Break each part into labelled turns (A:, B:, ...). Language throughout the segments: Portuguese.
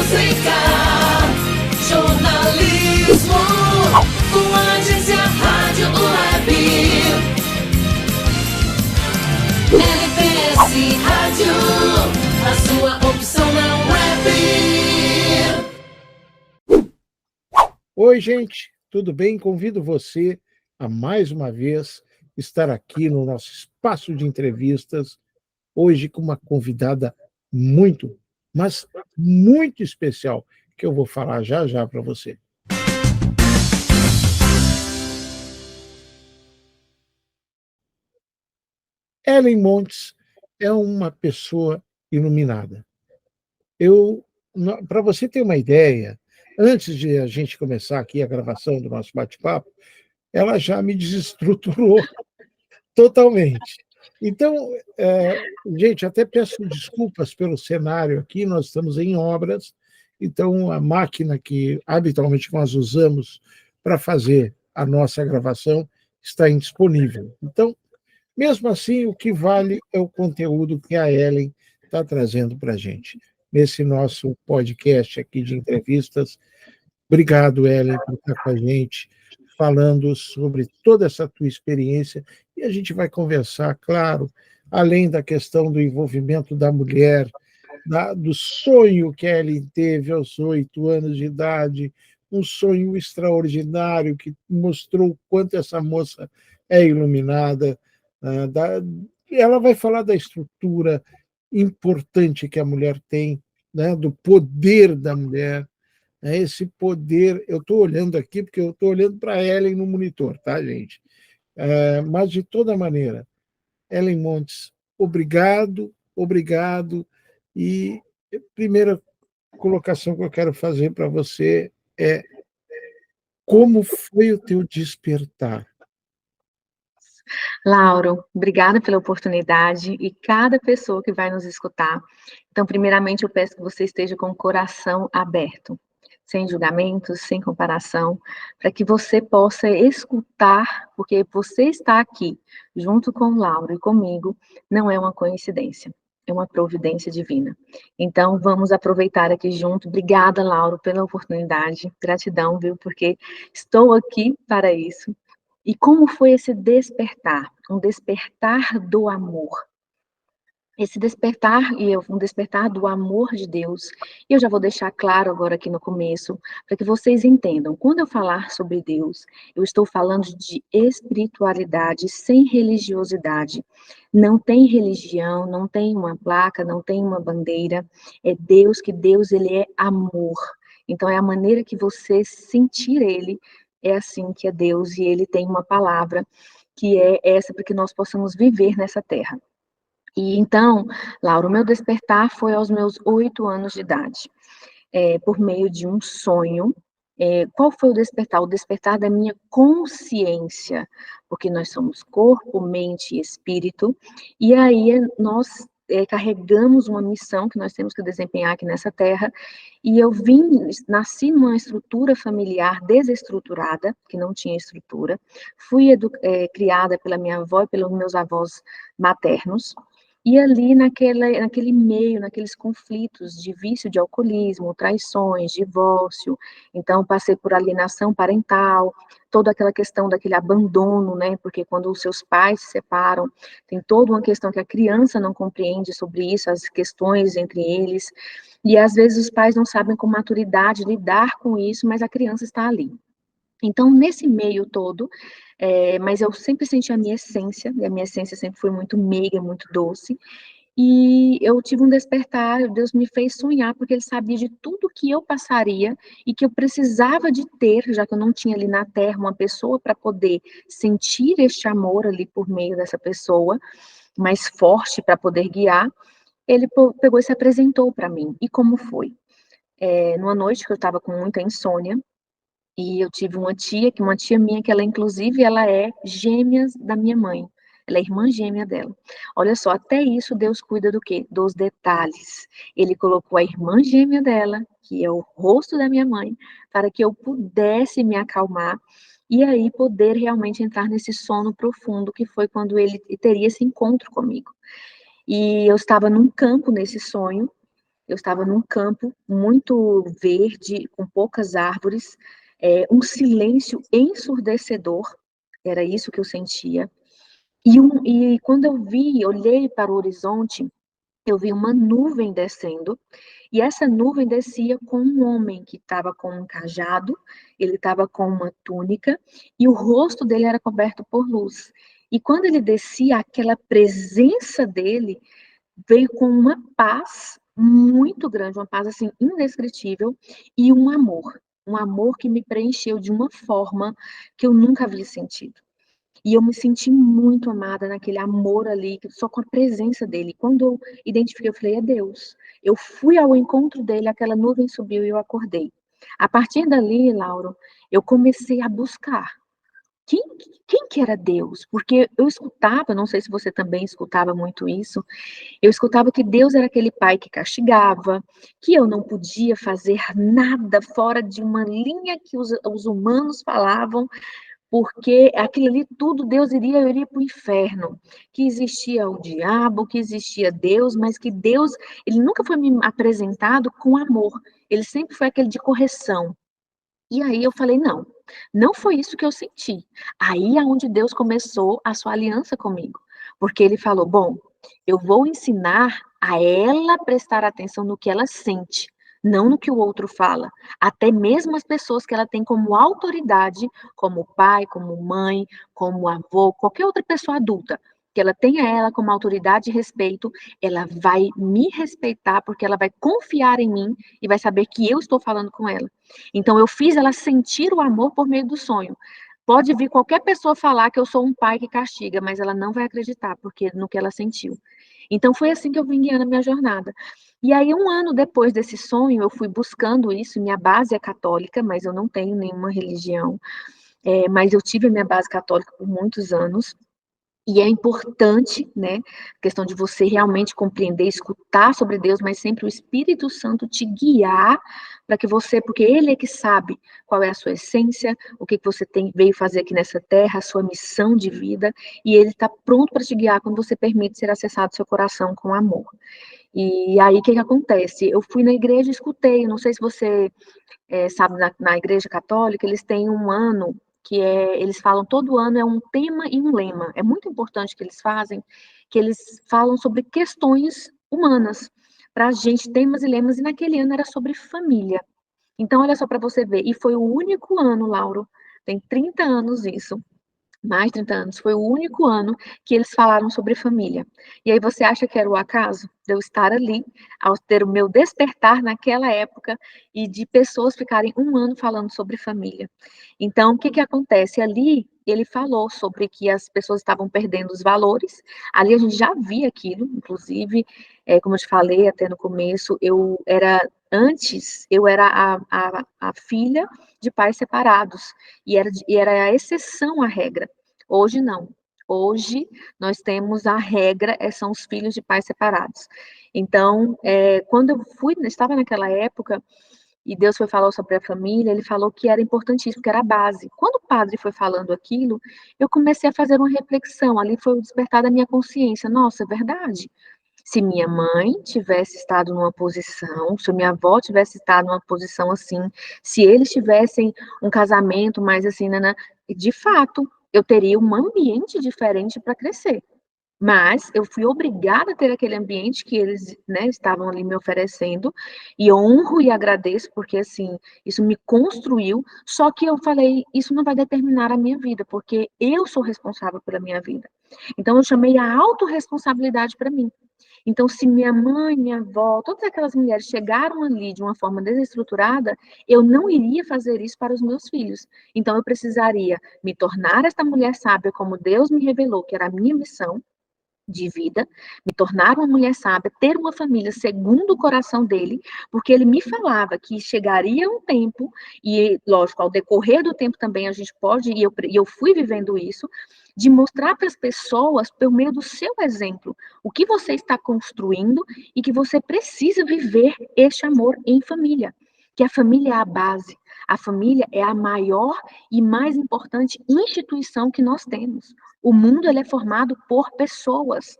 A: música, jornalismo, com a agência Rádio Web. LBS Rádio, a sua opção na web.
B: Oi, gente, tudo bem? Convido você a mais uma vez estar aqui no nosso espaço de entrevistas, hoje com uma convidada muito, mas muito especial, que eu vou falar já já para você. Ellen Montes é uma pessoa iluminada. Para você ter uma ideia, antes de a gente começar aqui a gravação do nosso bate-papo, ela já me desestruturou totalmente. Então, gente, até peço desculpas pelo cenário aqui, nós estamos em obras, então a máquina que habitualmente nós usamos para fazer a nossa gravação está indisponível. Então, mesmo assim, o que vale é o conteúdo que a Ellen está trazendo para a gente, nesse nosso podcast aqui de entrevistas. Obrigado, Ellen, por estar com a gente, falando sobre toda essa tua experiência, e a gente vai conversar, claro, além da questão do envolvimento da mulher, do sonho que a Ellen teve aos 8 anos de idade, um sonho extraordinário que mostrou o quanto essa moça é iluminada. Ela vai falar da estrutura importante que a mulher tem, né, do poder da mulher. Esse poder, eu estou olhando aqui, porque eu estou olhando para a Ellen no monitor, tá, gente? Mas, de toda maneira, Ellen Montes, obrigado, obrigado. E a primeira colocação que eu quero fazer para você é: como foi o teu despertar?
C: Lauro, obrigada pela oportunidade e cada pessoa que vai nos escutar. Então, primeiramente, eu peço que você esteja com o coração aberto, sem julgamentos, sem comparação, para que você possa escutar, porque você está aqui, junto com o Lauro e comigo, não é uma coincidência, é uma providência divina. Então, vamos aproveitar aqui junto. Obrigada, Lauro, pela oportunidade. Gratidão, viu, porque estou aqui para isso. E como foi esse despertar? Um despertar do amor. Esse despertar, um despertar do amor de Deus. E eu já vou deixar claro agora aqui no começo, para que vocês entendam. Quando eu falar sobre Deus, eu estou falando de espiritualidade sem religiosidade. Não tem religião, não tem uma placa, não tem uma bandeira. É Deus, que Deus, ele é amor. Então, é a maneira que você sentir ele, é assim que é Deus, e ele tem uma palavra que é essa para que nós possamos viver nessa terra. E então, Laura, o meu despertar foi aos meus 8 anos de idade, por meio de um sonho. Qual foi o despertar? O despertar da minha consciência, porque nós somos corpo, mente e espírito, e aí nós carregamos uma missão que nós temos que desempenhar aqui nessa terra, e eu nasci numa estrutura familiar desestruturada, que não tinha estrutura, fui criada pela minha avó e pelos meus avós maternos, e ali naquele meio, naqueles conflitos de vício de alcoolismo, traições, divórcio, então passei por alienação parental, toda aquela questão daquele abandono, né, porque quando os seus pais se separam, tem toda uma questão que a criança não compreende sobre isso, as questões entre eles, e às vezes os pais não sabem com maturidade lidar com isso, mas a criança está ali. Então, nesse meio todo, mas eu sempre senti a minha essência, e a minha essência sempre foi muito meiga, muito doce, e eu tive um despertar, Deus me fez sonhar, porque Ele sabia de tudo que eu passaria, e que eu precisava de ter, já que eu não tinha ali na Terra uma pessoa para poder sentir este amor ali por meio dessa pessoa, mais forte para poder guiar. Ele pegou e se apresentou para mim. E como foi? Numa noite que eu estava com muita insônia, e eu tive uma tia minha, que ela, inclusive, ela é gêmeas da minha mãe. Ela é irmã gêmea dela. Olha só, até isso Deus cuida do quê? Dos detalhes. Ele colocou a irmã gêmea dela, que é o rosto da minha mãe, para que eu pudesse me acalmar e aí poder realmente entrar nesse sono profundo, que foi quando ele teria esse encontro comigo. E eu estava num campo nesse sonho, eu estava num campo muito verde, com poucas árvores, um silêncio ensurdecedor, era isso que eu sentia. E quando olhei para o horizonte, eu vi uma nuvem descendo, e essa nuvem descia com um homem que estava com um cajado, ele estava com uma túnica, e o rosto dele era coberto por luz. E quando ele descia, aquela presença dele veio com uma paz muito grande, uma paz assim indescritível, e um amor que me preencheu de uma forma que eu nunca havia sentido. E eu me senti muito amada naquele amor ali, só com a presença dele. Quando eu identifiquei, eu falei, é Deus. Eu fui ao encontro dele, aquela nuvem subiu e eu acordei. A partir dali, Lauro, eu comecei a buscar. Quem, quem que era Deus? Porque eu escutava, não sei se você também escutava muito isso, eu escutava que Deus era aquele pai que castigava, que eu não podia fazer nada fora de uma linha que os humanos falavam, porque aquilo ali tudo eu iria para o inferno, que existia o diabo, que existia Deus, mas que Deus, ele nunca foi me apresentado com amor, ele sempre foi aquele de correção. E aí eu falei, não, não foi isso que eu senti. Aí é onde Deus começou a sua aliança comigo, porque ele falou, bom, eu vou ensinar a ela prestar atenção no que ela sente, não no que o outro fala. Até mesmo as pessoas que ela tem como autoridade, como pai, como mãe, como avô, qualquer outra pessoa adulta, que ela tenha ela como autoridade e respeito, ela vai me respeitar porque ela vai confiar em mim e vai saber que eu estou falando com ela. Então, eu fiz ela sentir o amor por meio do sonho. Pode vir qualquer pessoa falar que eu sou um pai que castiga, mas ela não vai acreditar, porque no que ela sentiu. Então, foi assim que eu vim guiando a minha jornada. E aí, um ano depois desse sonho, eu fui buscando isso. Minha base é católica, mas eu não tenho nenhuma religião. Mas eu tive a minha base católica por muitos anos. E é importante, né, a questão de você realmente compreender, escutar sobre Deus, mas sempre o Espírito Santo te guiar para que você, porque ele é que sabe qual é a sua essência, o que você veio fazer aqui nessa terra, a sua missão de vida, e ele está pronto para te guiar quando você permite ser acessado seu coração com amor. E aí, o que acontece? Eu fui na igreja e escutei, não sei se você sabe, na Igreja Católica, eles têm um ano eles falam todo ano é um tema e um lema. É muito importante que eles fazem, que eles falam sobre questões humanas para a gente, temas e lemas, e naquele ano era sobre família. Então, olha só para você ver, e foi o único ano, Lauro, tem 30 anos isso, mais de 30 anos, foi o único ano que eles falaram sobre família. E aí você acha que era o acaso de eu estar ali, ao ter o meu despertar naquela época, e de pessoas ficarem um ano falando sobre família. Então, o que que acontece? Ali, ele falou sobre que as pessoas estavam perdendo os valores, ali a gente já via aquilo, inclusive, como eu te falei até no começo, antes, eu era a filha de pais separados, e era a exceção à regra. Hoje não. Hoje nós temos a regra, são os filhos de pais separados. Então, quando estava naquela época, e Deus foi falar sobre a família, ele falou que era importantíssimo, que era a base. Quando o padre foi falando aquilo, eu comecei a fazer uma reflexão, ali foi o despertar da minha consciência. Nossa, é verdade. Se minha mãe tivesse estado numa posição, se minha avó tivesse estado numa posição assim, se eles tivessem um casamento mais assim, né, de fato, eu teria um ambiente diferente para crescer. Mas eu fui obrigada a ter aquele ambiente que eles, né, estavam ali me oferecendo, e honro e agradeço, porque assim, isso me construiu, só que eu falei, isso não vai determinar a minha vida, porque eu sou responsável pela minha vida. Então eu chamei a autorresponsabilidade para mim. Então, se minha mãe, minha avó, todas aquelas mulheres chegaram ali de uma forma desestruturada, eu não iria fazer isso para os meus filhos. Então, eu precisaria me tornar esta mulher sábia, como Deus me revelou, que era a minha missão de vida, me tornar uma mulher sábia, ter uma família segundo o coração dele, porque ele me falava que chegaria um tempo, e lógico, ao decorrer do tempo também a gente pode, e eu fui vivendo isso, de mostrar para as pessoas, por meio do seu exemplo, o que você está construindo e que você precisa viver este amor em família, que a família é a base, a família é a maior e mais importante instituição que nós temos. O mundo ele é formado por pessoas.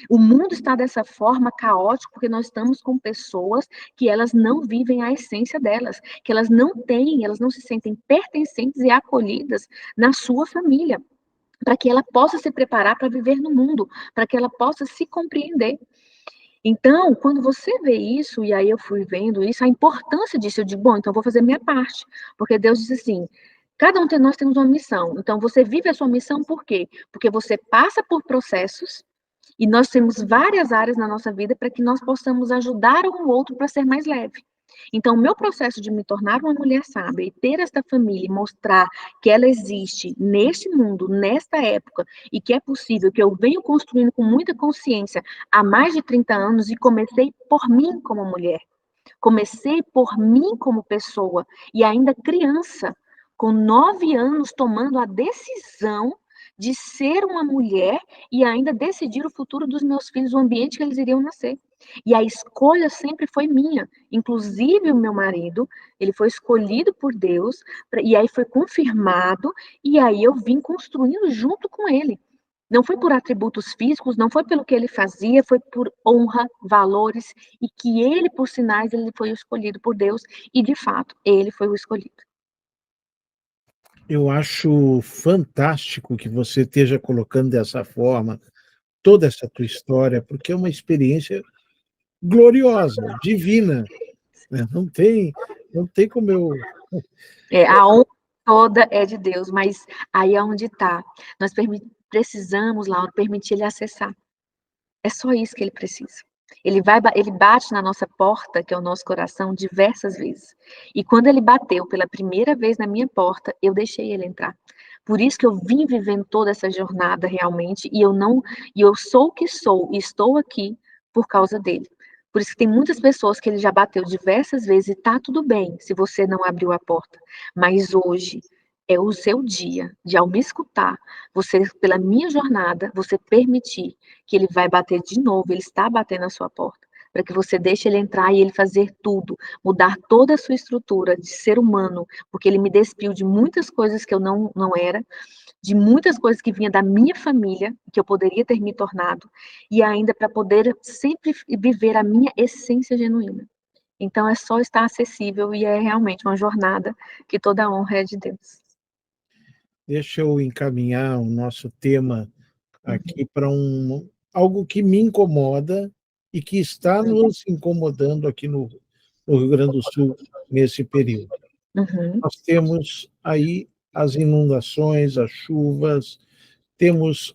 C: O mundo está dessa forma caótico porque nós estamos com pessoas que elas não vivem a essência delas, que elas não se sentem pertencentes e acolhidas na sua família, para que ela possa se preparar para viver no mundo, para que ela possa se compreender. Então, quando você vê isso, e aí eu fui vendo isso, a importância disso, eu digo, bom, então eu vou fazer minha parte, porque Deus disse assim, cada um de nós temos uma missão, então você vive a sua missão por quê? Porque você passa por processos, e nós temos várias áreas na nossa vida para que nós possamos ajudar um outro para ser mais leve. Então, o meu processo de me tornar uma mulher sábia e ter esta família e mostrar que ela existe neste mundo, nesta época, e que é possível, que eu venho construindo com muita consciência há mais de 30 anos e comecei por mim como mulher. Comecei por mim como pessoa e ainda criança, com 9 anos, tomando a decisão de ser uma mulher e ainda decidir o futuro dos meus filhos, o ambiente que eles iriam nascer. E a escolha sempre foi minha. Inclusive o meu marido, ele foi escolhido por Deus, e aí foi confirmado, e aí eu vim construindo junto com ele. Não foi por atributos físicos, não foi pelo que ele fazia, foi por honra, valores, e que ele, por sinais, ele foi escolhido por Deus, e de fato, ele foi o escolhido.
B: Eu acho fantástico que você esteja colocando dessa forma toda essa tua história, porque é uma experiência gloriosa, divina, né? Não tem como eu.
C: A honra toda é de Deus, mas aí é onde está. Nós precisamos, Laura, permitir ele acessar. É só isso que ele precisa. Ele bate na nossa porta, que é o nosso coração, diversas vezes. E quando ele bateu pela primeira vez na minha porta, eu deixei ele entrar. Por isso que eu vim vivendo toda essa jornada realmente, e eu sou o que sou, e estou aqui por causa dele. Por isso que tem muitas pessoas que ele já bateu diversas vezes, e tá tudo bem se você não abriu a porta. Mas hoje é o seu dia de, ao me escutar, você, pela minha jornada, você permitir que ele vai bater de novo, ele está batendo na sua porta, para que você deixe ele entrar e ele fazer tudo, mudar toda a sua estrutura de ser humano, porque ele me despiu de muitas coisas que eu não era, de muitas coisas que vinha da minha família, que eu poderia ter me tornado, e ainda para poder sempre viver a minha essência genuína. Então é só estar acessível e é realmente uma jornada que toda a honra é de Deus.
B: Deixa eu encaminhar o nosso tema aqui para algo que me incomoda e que está nos incomodando aqui no Rio Grande do Sul nesse período.
C: Uhum.
B: Nós temos aí as inundações, as chuvas, temos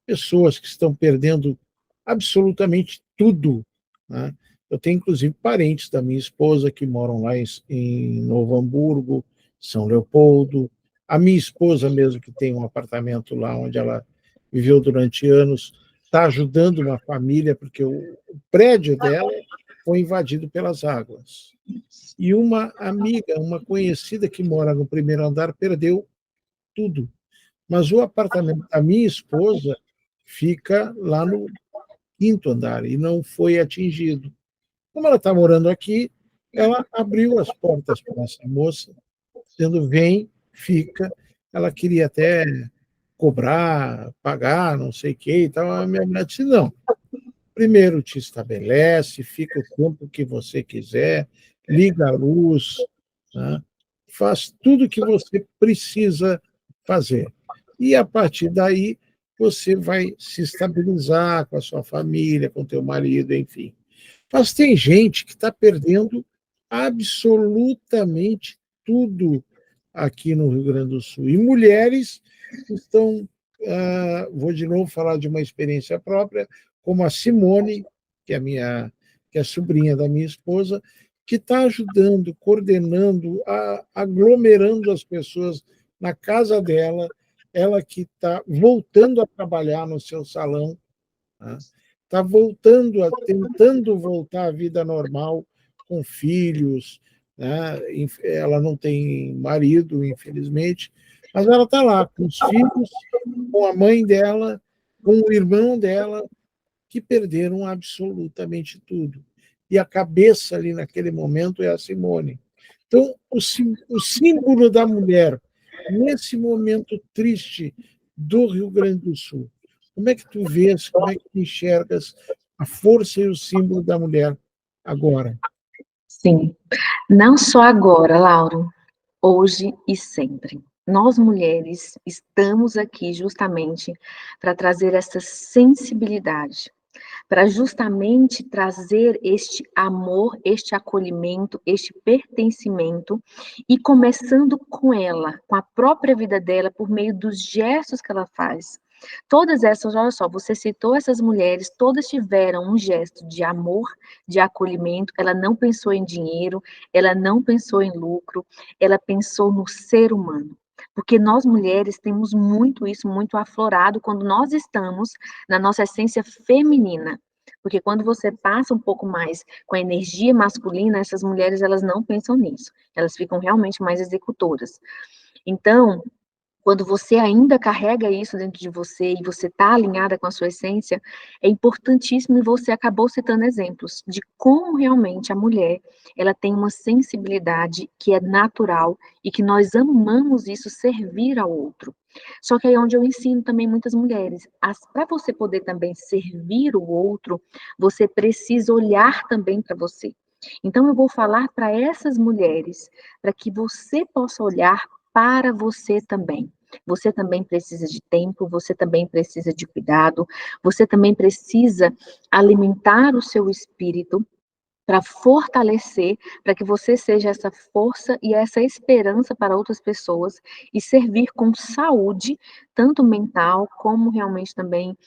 B: pessoas que estão perdendo absolutamente tudo, né? Eu tenho, inclusive, parentes da minha esposa que moram lá em Novo Hamburgo, São Leopoldo. A minha esposa mesmo, que tem um apartamento lá onde ela viveu durante anos, está ajudando uma família, porque o prédio dela foi invadido pelas águas. E uma amiga, uma conhecida que mora no primeiro andar, perdeu tudo. Mas o apartamento da minha esposa fica lá no quinto andar e não foi atingido. Como ela está morando aqui, ela abriu as portas para essa moça, dizendo: vem, fica. Ela queria até cobrar, pagar, não sei o quê e tal. A minha mulher disse: não. Primeiro te estabelece, fica o tempo que você quiser, liga a luz, né? Faz tudo o que você precisa fazer. E, a partir daí, você vai se estabilizar com a sua família, com o teu marido, enfim. Mas tem gente que está perdendo absolutamente tudo aqui no Rio Grande do Sul. E mulheres estão, vou de novo falar de uma experiência própria, como a Simone, que é sobrinha da minha esposa, que está ajudando, coordenando, aglomerando as pessoas na casa dela, ela que está voltando a trabalhar no seu salão, né? Está tentando voltar à vida normal, com filhos, né? Ela não tem marido, infelizmente, mas ela está lá com os filhos, com a mãe dela, com o irmão dela, que perderam absolutamente tudo. E a cabeça ali naquele momento é a Simone. Então, o símbolo da mulher, nesse momento triste do Rio Grande do Sul, Como é que tu vês, como é que tu enxergas a força e o símbolo da mulher agora?
C: Sim. Não só agora, Lauro, hoje e sempre. Nós mulheres estamos aqui justamente para trazer essa sensibilidade, para justamente trazer este amor, este acolhimento, este pertencimento, e começando com ela, com a própria vida dela, por meio dos gestos que ela faz. Todas essas, olha só, você citou essas mulheres, todas tiveram um gesto de amor, de acolhimento, ela não pensou em dinheiro, ela não pensou em lucro, ela pensou no ser humano. Porque nós mulheres temos muito isso, muito aflorado quando nós estamos na nossa essência feminina. Porque quando você passa um pouco mais com a energia masculina, essas mulheres elas não pensam nisso. Elas ficam realmente mais executoras. Então, quando você ainda carrega isso dentro de você e você está alinhada com a sua essência, é importantíssimo, e você acabou citando exemplos de como realmente a mulher, ela tem uma sensibilidade que é natural e que nós amamos isso, servir ao outro. Só que aí é onde eu ensino também muitas mulheres, para você poder também servir o outro, você precisa olhar também para você. Então eu vou falar para essas mulheres, para que você possa olhar para você também. Você também precisa de tempo, você também precisa de cuidado, você também precisa alimentar o seu espírito para fortalecer, para que você seja essa força e essa esperança para outras pessoas e servir com saúde, tanto mental como realmente também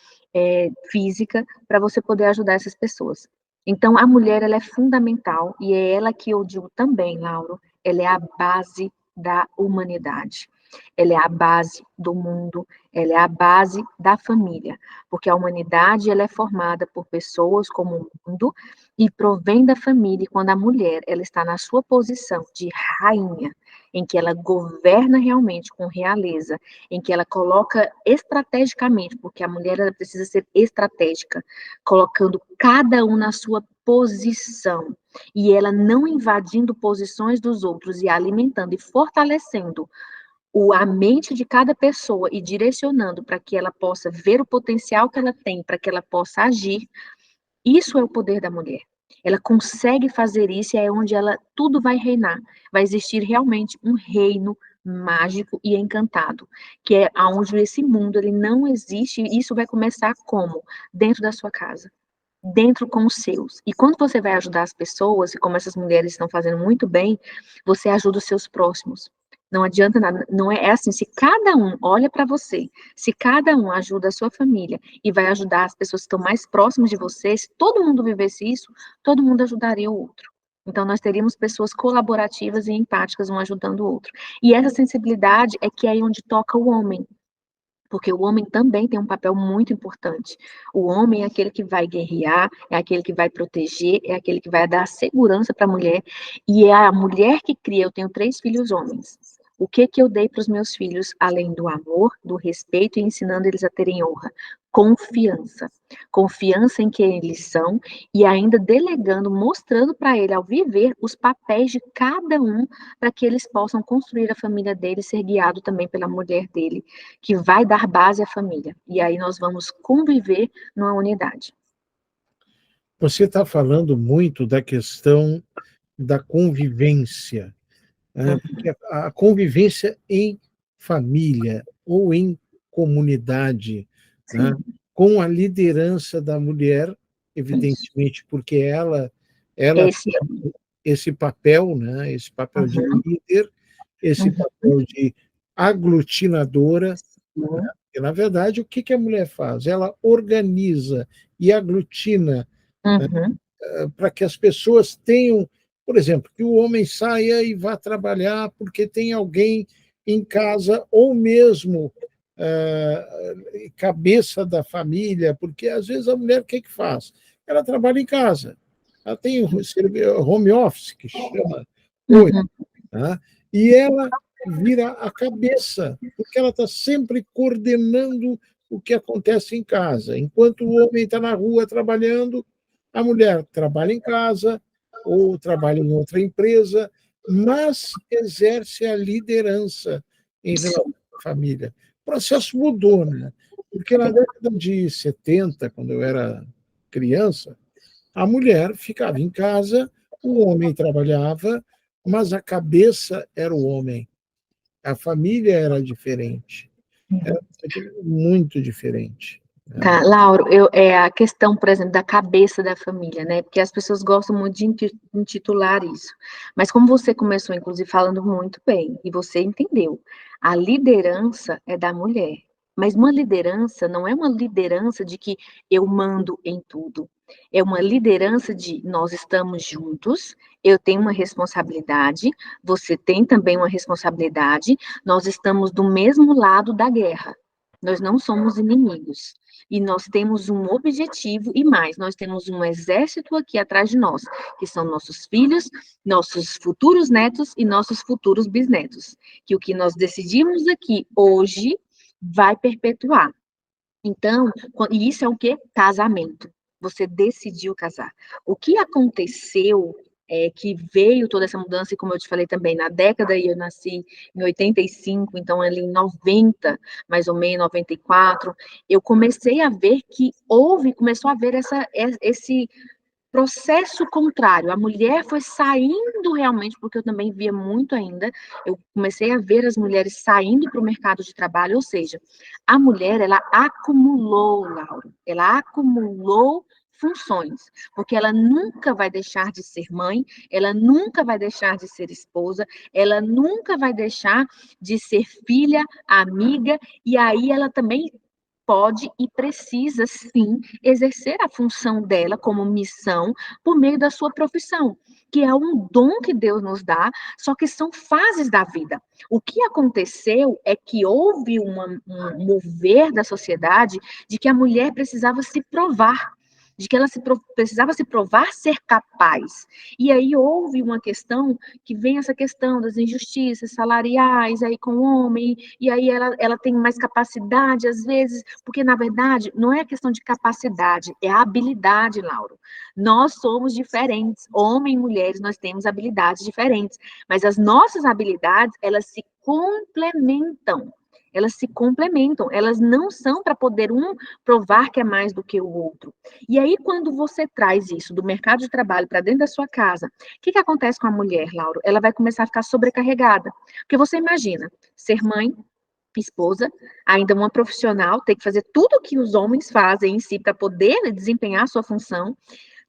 C: física, para você poder ajudar essas pessoas. Então, a mulher, ela é fundamental e é ela que eu digo também, Lauro, ela é a base da humanidade. Ela é a base do mundo, ela é a base da família, porque a humanidade ela é formada por pessoas como o mundo e provém da família. E quando a mulher ela está na sua posição de rainha, em que ela governa realmente com realeza, em que ela coloca estrategicamente, porque a mulher ela precisa ser estratégica, colocando cada um na sua posição, e ela não invadindo posições dos outros e alimentando e fortalecendo a mente de cada pessoa e direcionando para que ela possa ver o potencial que ela tem, para que ela possa agir, isso é o poder da mulher. Ela consegue fazer isso e é onde ela tudo vai reinar. Vai existir realmente um reino mágico e encantado, que é aonde esse mundo ele não existe, e isso vai começar como? Dentro da sua casa, dentro com os seus. E quando você vai ajudar as pessoas, e como essas mulheres estão fazendo muito bem, você ajuda os seus próximos. Não adianta nada, não é assim, se cada um olha para você, se cada um ajuda a sua família e vai ajudar as pessoas que estão mais próximas de você, se todo mundo vivesse isso, todo mundo ajudaria o outro. Então, nós teríamos pessoas colaborativas e empáticas, um ajudando o outro. E essa sensibilidade é que é aí onde toca o homem, porque o homem também tem um papel muito importante. O homem é aquele que vai guerrear, é aquele que vai proteger, é aquele que vai dar segurança para a mulher, e é a mulher que cria. Eu tenho 3 filhos homens. O que eu dei para os meus filhos, além do amor, do respeito e ensinando eles a terem honra? Confiança. Confiança em quem eles são e ainda delegando, mostrando para ele, ao viver, os papéis de cada um, para que eles possam construir a família dele, ser guiado também pela mulher dele, que vai dar base à família. E aí nós vamos conviver numa unidade.
B: Você está falando muito da questão da convivência, né? Porque a convivência em família ou em comunidade, né?
C: Sim,
B: Com a liderança da mulher,
C: isso.
B: evidentemente, porque ela
C: Esse é.
B: esse papel, né? Esse papel de
C: Uhum,
B: líder, esse
C: uhum,
B: papel de aglutinadora, né?
C: sim,
B: Porque, na verdade, o que que a mulher faz? Ela organiza e aglutina
C: uhum,
B: para que as pessoas tenham, por exemplo, que o homem saia e vá trabalhar porque tem alguém em casa, ou mesmo cabeça da família, porque às vezes a mulher o que faz? Ela trabalha em casa, ela tem home office, que chama hoje,
C: uhum,
B: tá? E ela vira a cabeça, porque ela está sempre coordenando o que acontece em casa. Enquanto o homem está na rua trabalhando, a mulher trabalha em casa ou trabalha em outra empresa, mas exerce a liderança em relação
C: sim,
B: à família. O processo mudou, né? Porque na década de 70, quando eu era criança, a mulher ficava em casa, o homem trabalhava, mas a cabeça era o homem. A família era diferente. Era muito diferente, né?
C: Tá, Lauro, é a questão, por exemplo, da cabeça da família, né? Porque as pessoas gostam muito de intitular isso. Mas como você começou, inclusive, falando muito bem, e você entendeu, a liderança é da mulher. Mas uma liderança não é uma liderança de que eu mando em tudo. É uma liderança de nós estamos juntos, eu tenho uma responsabilidade, você tem também uma responsabilidade, nós estamos do mesmo lado da guerra. Nós não somos inimigos. E nós temos um objetivo e mais, nós temos um exército aqui atrás de nós, que são nossos filhos, nossos futuros netos e nossos futuros bisnetos. Que o que nós decidimos aqui hoje vai perpetuar. Então, e isso é o quê? Casamento. Você decidiu casar. O que aconteceu é que veio toda essa mudança, e como eu te falei também, na década, e eu nasci em 85, então ali em 90, mais ou menos, 94, eu comecei a ver que começou a haver esse processo contrário. A mulher foi saindo realmente, porque eu também via muito ainda, eu comecei a ver as mulheres saindo para o mercado de trabalho, ou seja, a mulher, ela acumulou, Laura, ela acumulou funções, porque ela nunca vai deixar de ser mãe, ela nunca vai deixar de ser esposa, ela nunca vai deixar de ser filha, amiga, e aí ela também pode e precisa, sim, exercer a função dela como missão por meio da sua profissão, que é um dom que Deus nos dá, só que são fases da vida. O que aconteceu é que houve um mover da sociedade de que a mulher precisava se provar, de que ela precisava se provar ser capaz. E aí houve uma questão que vem essa questão das injustiças salariais aí com o homem, e aí ela tem mais capacidade às vezes, porque na verdade não é questão de capacidade, é a habilidade, Lauro. Nós somos diferentes, homem e mulheres, nós temos habilidades diferentes, mas as nossas habilidades, elas se complementam. Elas se complementam, elas não são para poder um provar que é mais do que o outro. E aí, quando você traz isso do mercado de trabalho para dentro da sua casa, o que acontece com a mulher, Lauro? Ela vai começar a ficar sobrecarregada. Porque você imagina, ser mãe, esposa, ainda uma profissional, ter que fazer tudo o que os homens fazem em si para poder desempenhar a sua função,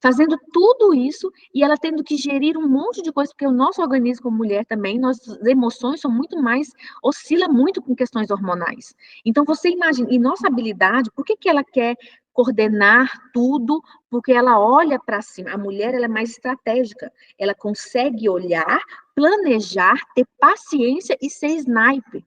C: fazendo tudo isso e ela tendo que gerir um monte de coisa, porque o nosso organismo como mulher também, nossas emoções são muito mais, oscila muito com questões hormonais. Então você imagina, e nossa habilidade, por que ela quer coordenar tudo? Porque ela olha para cima, a mulher ela é mais estratégica, ela consegue olhar, planejar, ter paciência e ser sniper.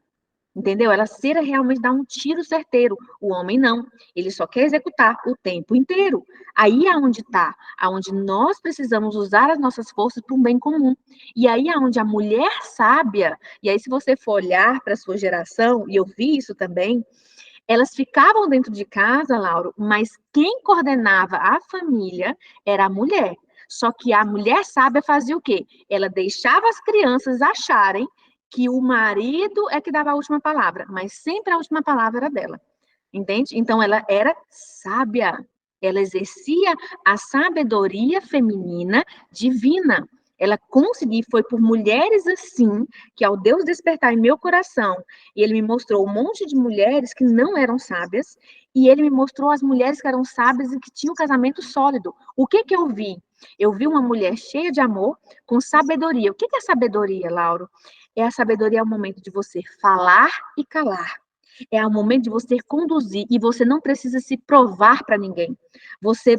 C: Entendeu? Ela cera realmente dar um tiro certeiro. O homem não. Ele só quer executar o tempo inteiro. Aí é onde está, aonde nós precisamos usar as nossas forças para um bem comum. E aí é onde a mulher sábia, e aí se você for olhar para a sua geração, e eu vi isso também, elas ficavam dentro de casa, Lauro, mas quem coordenava a família era a mulher. Só que a mulher sábia fazia o quê? Ela deixava as crianças acharem que o marido é que dava a última palavra, mas sempre a última palavra era dela, entende? Então, ela era sábia, ela exercia a sabedoria feminina divina. Ela conseguiu, foi por mulheres assim, que ao Deus despertar em meu coração, e ele me mostrou um monte de mulheres que não eram sábias, e ele me mostrou as mulheres que eram sábias e que tinham um casamento sólido. O que eu vi? Eu vi uma mulher cheia de amor, com sabedoria. O que é sabedoria, Lauro? É a sabedoria, é o momento de você falar e calar. É o momento de você conduzir e você não precisa se provar para ninguém. Você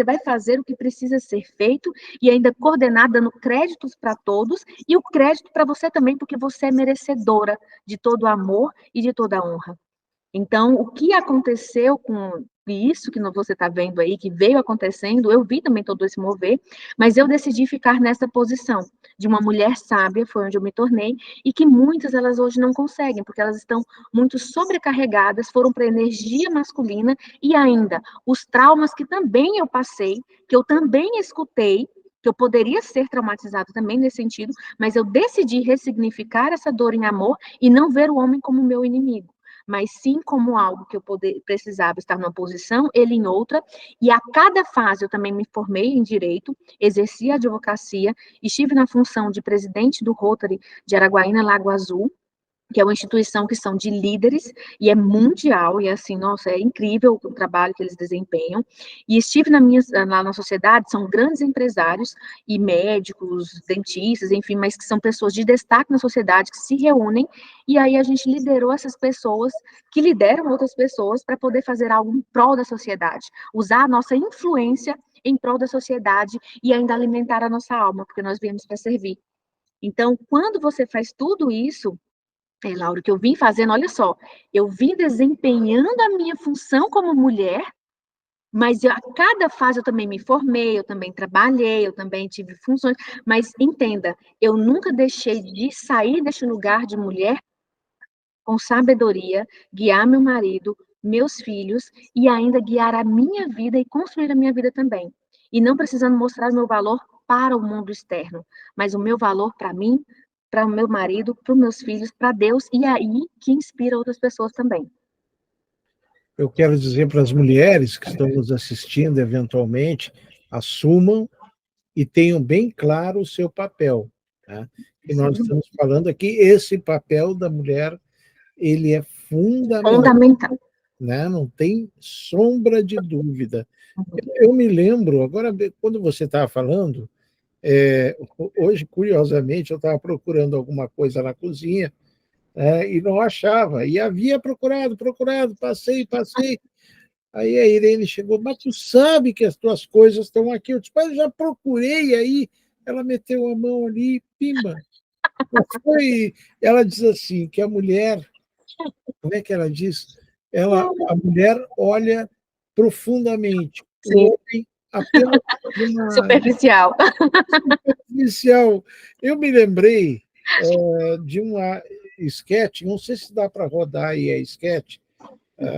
C: vai fazer o que precisa ser feito e ainda coordenar, dando créditos para todos e o crédito para você também, porque você é merecedora de todo amor e de toda honra. Então, o que aconteceu com isso que você está vendo aí, que veio acontecendo, eu vi também todo esse mover, mas eu decidi ficar nessa posição de uma mulher sábia, foi onde eu me tornei, e que muitas elas hoje não conseguem, porque elas estão muito sobrecarregadas, foram para a energia masculina, e ainda os traumas que também eu passei, que eu também escutei, que eu poderia ser traumatizada também nesse sentido, mas eu decidi ressignificar essa dor em amor e não ver o homem como meu inimigo, mas sim como algo que eu precisava estar numa posição, ele em outra, e a cada fase eu também me formei em Direito, exerci a advocacia, estive na função de presidente do Rotary de Araguaína, Lago Azul, que é uma instituição que são de líderes, e é mundial, e assim, nossa, é incrível o trabalho que eles desempenham, e estive lá na sociedade, são grandes empresários, e médicos, dentistas, enfim, mas que são pessoas de destaque na sociedade, que se reúnem, e aí a gente liderou essas pessoas, que lideram outras pessoas, para poder fazer algo em prol da sociedade, usar a nossa influência em prol da sociedade, e ainda alimentar a nossa alma, porque nós viemos para servir. Então, quando você faz tudo isso, Laura, que eu vim fazendo, olha só, eu vim desempenhando a minha função como mulher, mas a cada fase eu também me formei, eu também trabalhei, eu também tive funções, mas entenda, eu nunca deixei de sair deste lugar de mulher com sabedoria, guiar meu marido, meus filhos, e ainda guiar a minha vida e construir a minha vida também. E não precisando mostrar o meu valor para o mundo externo, mas o meu valor para mim, para o meu marido, para os meus filhos, para Deus, e aí que inspira outras pessoas também.
B: Eu quero dizer para as mulheres que estão nos assistindo, eventualmente, assumam e tenham bem claro o seu papel. Tá? E nós estamos falando aqui, esse papel da mulher, ele é fundamental. Né? Não tem sombra de dúvida. Eu me lembro, agora, quando você estava falando, hoje, curiosamente, eu estava procurando alguma coisa na cozinha, e não achava, e havia procurado, passei. Aí a Irene chegou, mas tu sabe que as tuas coisas estão aqui. Eu disse, mas eu já procurei, aí ela meteu a mão ali, pimba. Ela diz assim, que a mulher, como é que ela diz? A mulher olha profundamente, o homem apenas
C: superficial.
B: Eu me lembrei de uma esquete, não sei se dá para rodar aí a esquete,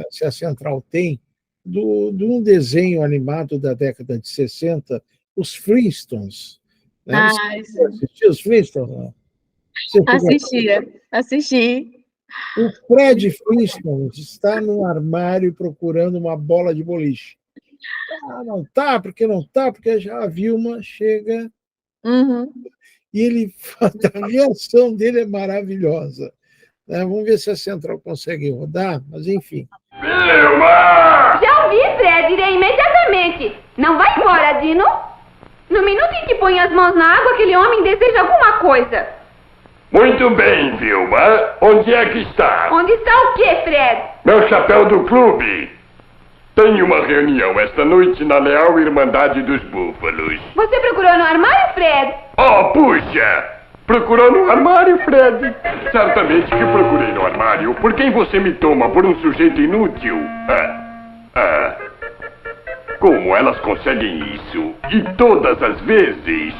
B: se a Central tem, de um desenho animado da década de 60, os Flintstones. Né? Você assistiu os Flintstones?
C: Assisti.
B: O Fred Flintstone está no armário procurando uma bola de boliche. Não tá, porque já a Vilma chega.
C: Uhum.
B: E a reação dele é maravilhosa. Vamos ver se a Central consegue rodar, mas enfim.
D: Vilma! Já ouvi, Fred, irei imediatamente. Não vai embora, Dino? No minuto em que põe as mãos na água, aquele homem deseja alguma coisa.
E: Muito bem, Vilma. Onde é que está?
D: Onde está o quê, Fred?
E: Meu chapéu do clube. Tenho uma reunião esta noite na Leal Irmandade dos Búfalos.
D: Você procurou no armário, Fred?
E: Oh, puxa! Procurou no armário, Fred? Certamente que procurei no armário. Por quem você me toma? Por um sujeito inútil? Como elas conseguem isso? E todas as vezes?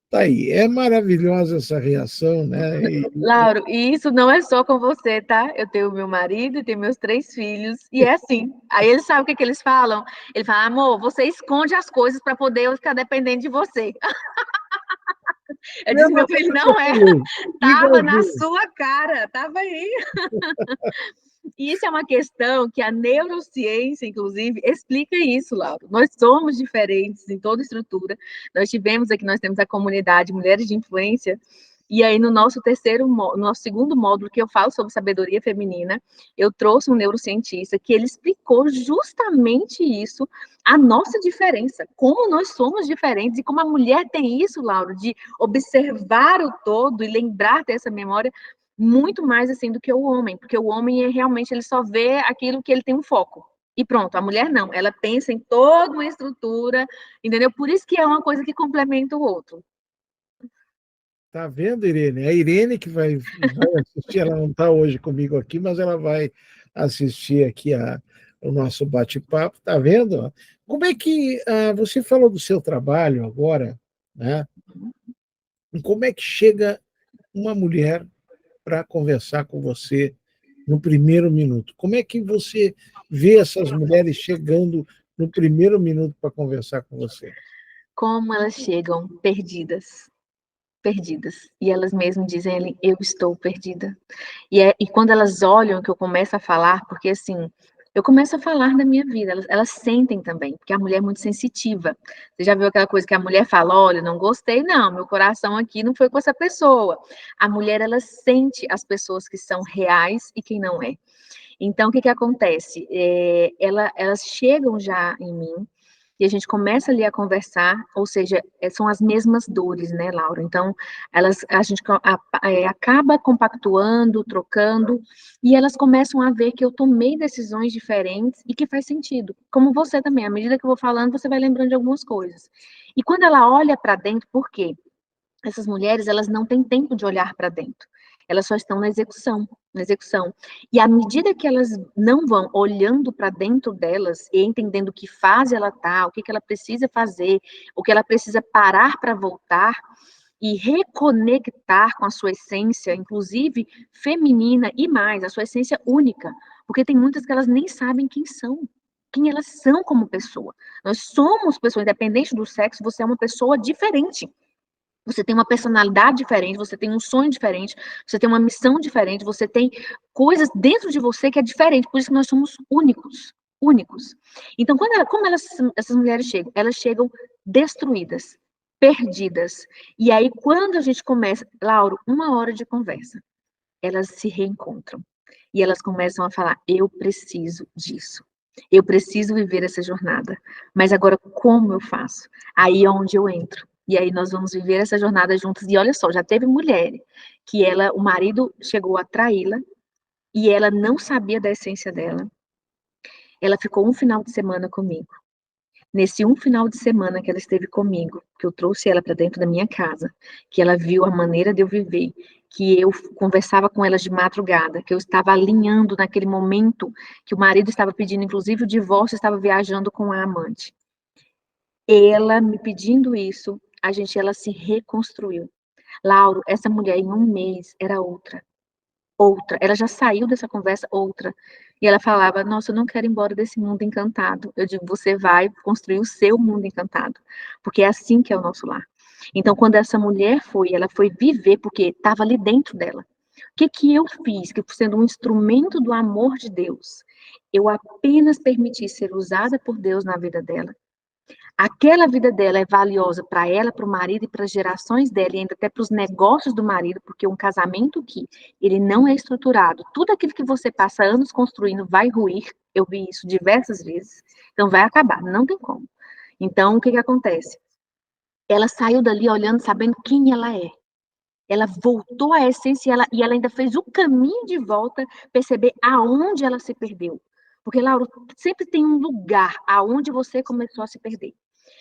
B: Tá aí, é maravilhosa essa reação, né?
C: Lauro, e isso não é só com você, tá? Eu tenho meu marido e tenho meus 3 filhos, e é assim. Aí eles sabem o que eles falam? Ele fala, amor, você esconde as coisas para poder eu ficar dependente de você. Eu disse, meu filho, não é. Tava na sua cara, tava aí. E isso é uma questão que a neurociência, inclusive, explica isso, Laura. Nós somos diferentes em toda estrutura. Nós temos a comunidade Mulheres de Influência, e aí no nosso segundo módulo, que eu falo sobre sabedoria feminina, eu trouxe um neurocientista que ele explicou justamente isso, a nossa diferença, como nós somos diferentes, e como a mulher tem isso, Laura, de observar o todo e lembrar dessa memória, muito mais assim do que o homem, porque o homem realmente ele só vê aquilo que ele tem um foco. E pronto, a mulher não, ela pensa em toda uma estrutura, entendeu? Por isso que é uma coisa que complementa o outro.
B: Tá vendo, Irene? A Irene que vai assistir, ela não está hoje comigo aqui, mas ela vai assistir aqui o nosso bate-papo, tá vendo? Como é que você falou do seu trabalho agora, né? Como é que chega uma mulher para conversar com você no primeiro minuto? Como é que você vê essas mulheres chegando no primeiro minuto para conversar com você?
C: Como elas chegam perdidas. perdidas. E elas mesmas dizem, eu estou perdida. E quando elas olham que eu começo a falar, porque assim, eu começo a falar da minha vida, elas sentem também, porque a mulher é muito sensitiva. Você já viu aquela coisa que a mulher fala, olha, não gostei não, meu coração aqui não foi com essa pessoa. A mulher, ela sente as pessoas que são reais e quem não é. Então, o que acontece? Elas chegam já em mim, e a gente começa ali a conversar, ou seja, são as mesmas dores, né, Laura? Então, a gente acaba compactuando, trocando, e elas começam a ver que eu tomei decisões diferentes e que faz sentido. Como você também, à medida que eu vou falando, você vai lembrando de algumas coisas. E quando ela olha para dentro, por quê? Essas mulheres, elas não têm tempo de olhar para dentro. Elas só estão na execução, na execução. E à medida que elas não vão olhando para dentro delas e entendendo que fase ela está, o que ela precisa fazer, o que ela precisa parar para voltar e reconectar com a sua essência, inclusive feminina e mais, a sua essência única. Porque tem muitas que elas nem sabem quem elas são como pessoa. Nós somos pessoas, independente do sexo, você é uma pessoa diferente. Você tem uma personalidade diferente, você tem um sonho diferente, você tem uma missão diferente, você tem coisas dentro de você que é diferente, por isso que nós somos únicos, únicos. Então, como essas mulheres chegam? Elas chegam destruídas, perdidas. E aí, quando a gente começa, Lauro, 1 hora de conversa, elas se reencontram. E elas começam a falar, eu preciso disso. Eu preciso viver essa jornada. Mas agora, como eu faço? Aí é onde eu entro. E aí nós vamos viver essa jornada juntos. E olha só, já teve mulher que o marido chegou a traí-la e ela não sabia da essência dela. Ela ficou um final de semana comigo. Nesse um final de semana que ela esteve comigo, que eu trouxe ela para dentro da minha casa, que ela viu a maneira de eu viver, que eu conversava com ela de madrugada, que eu estava alinhando naquele momento que o marido estava pedindo, inclusive, o divórcio, estava viajando com a amante. Ela me pedindo isso, ela se reconstruiu. Lauro, essa mulher em 1 mês era outra. Ela já saiu dessa conversa outra. E ela falava, nossa, eu não quero ir embora desse mundo encantado. Eu digo, você vai construir o seu mundo encantado. Porque é assim que é o nosso lar. Então, quando essa mulher ela foi viver, porque estava ali dentro dela. O que eu fiz? Que sendo um instrumento do amor de Deus, eu apenas permiti ser usada por Deus na vida dela. Aquela vida dela é valiosa para ela, para o marido e para as gerações dela, e ainda até para os negócios do marido, porque um casamento que ele não é estruturado, tudo aquilo que você passa anos construindo vai ruir, eu vi isso diversas vezes, então vai acabar, não tem como. Então, o que acontece? Ela saiu dali olhando, sabendo quem ela é. Ela voltou à essência e ela ainda fez o caminho de volta, perceber aonde ela se perdeu. Porque, Laura, sempre tem um lugar aonde você começou a se perder.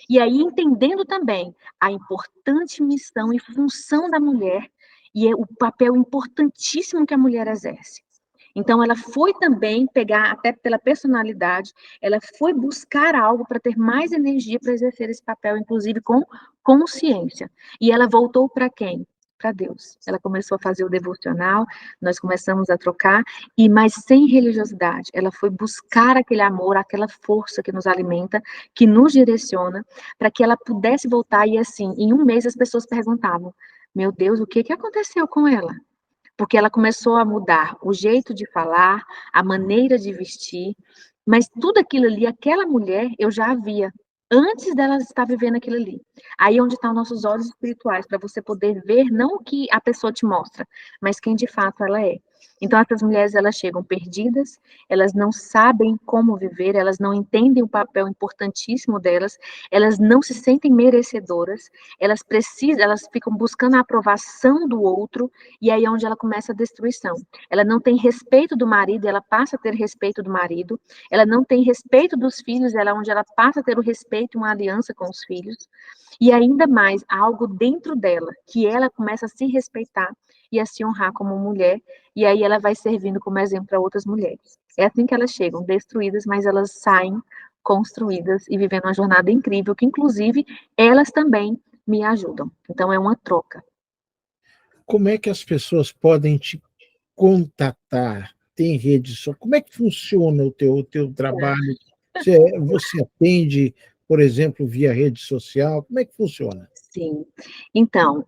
C: E aí, entendendo também a importante missão e função da mulher, e o papel importantíssimo que a mulher exerce. Então, ela foi também pegar, até pela personalidade, ela foi buscar algo para ter mais energia para exercer esse papel, inclusive com consciência. E ela voltou para quem? Para Deus. Ela começou a fazer o devocional, nós começamos a trocar, mas sem religiosidade. Ela foi buscar aquele amor, aquela força que nos alimenta, que nos direciona, para que ela pudesse voltar. E assim, em 1 mês as pessoas perguntavam, meu Deus, o que aconteceu com ela? Porque ela começou a mudar o jeito de falar, a maneira de vestir, mas tudo aquilo ali, aquela mulher, eu já via antes dela estar vivendo aquilo ali. Aí é onde estão nossos olhos espirituais, para você poder ver não o que a pessoa te mostra, mas quem de fato ela é. Então, essas mulheres, elas chegam perdidas, elas não sabem como viver, elas não entendem o papel importantíssimo delas, elas não se sentem merecedoras, elas ficam buscando a aprovação do outro, e aí é onde ela começa a destruição. Ela não tem respeito do marido, ela passa a ter respeito do marido, ela não tem respeito dos filhos, ela é onde ela passa a ter o respeito e uma aliança com os filhos, e ainda mais, algo dentro dela, que ela começa a se respeitar e a se honrar como mulher, e aí ela vai servindo como exemplo para outras mulheres. É assim que elas chegam, destruídas, mas elas saem construídas e vivendo uma jornada incrível, que inclusive elas também me ajudam. Então é uma troca.
B: Como é que as pessoas podem te contatar? Tem rede social? Como é que funciona o teu trabalho? Você atende por exemplo, via rede social? Como é que funciona?
C: Sim. Então,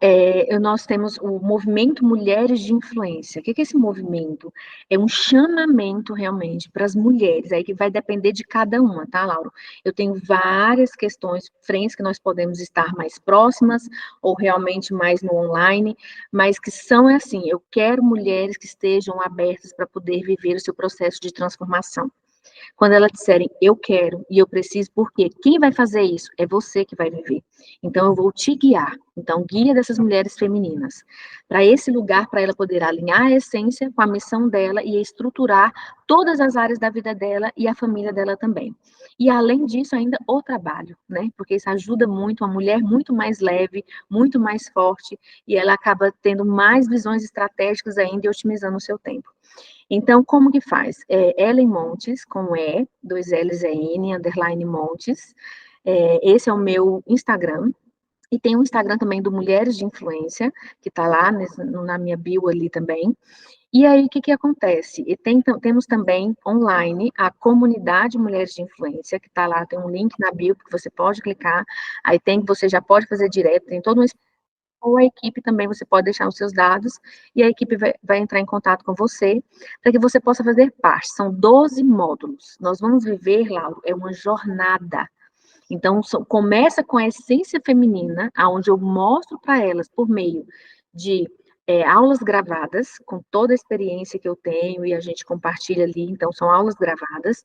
C: nós temos o movimento Mulheres de Influência. O que é esse movimento? É um chamamento realmente para as mulheres, aí que vai depender de cada uma, tá, Laura? Eu tenho várias questões, frentes que nós podemos estar mais próximas ou realmente mais no online, mas que são assim, eu quero mulheres que estejam abertas para poder viver o seu processo de transformação. Quando elas disserem, eu quero e eu preciso, porque quem vai fazer isso? É você que vai viver. Então, eu vou te guiar. Então, guia dessas mulheres femininas para esse lugar, para ela poder alinhar a essência com a missão dela e estruturar todas as áreas da vida dela e a família dela também. E, além disso, ainda o trabalho, né? Porque isso ajuda muito a mulher muito mais leve, muito mais forte, e ela acaba tendo mais visões estratégicas ainda e otimizando o seu tempo. Então, como que faz? Ellen Montes, com E, 2 L's é N, underline Montes. Esse é o meu Instagram. E tem um Instagram também do Mulheres de Influência, que está lá na minha bio ali também. E aí, o que acontece? Temos também online a comunidade Mulheres de Influência, que está lá, tem um link na bio que você pode clicar. Aí você já pode fazer direto, tem todo um, ou a equipe também, você pode deixar os seus dados, e a equipe vai entrar em contato com você, para que você possa fazer parte. São 12 módulos. Nós vamos viver, Laura, é uma jornada. Então, começa com a essência feminina, onde eu mostro para elas, por meio de aulas gravadas, com toda a experiência que eu tenho, e a gente compartilha ali, então são aulas gravadas.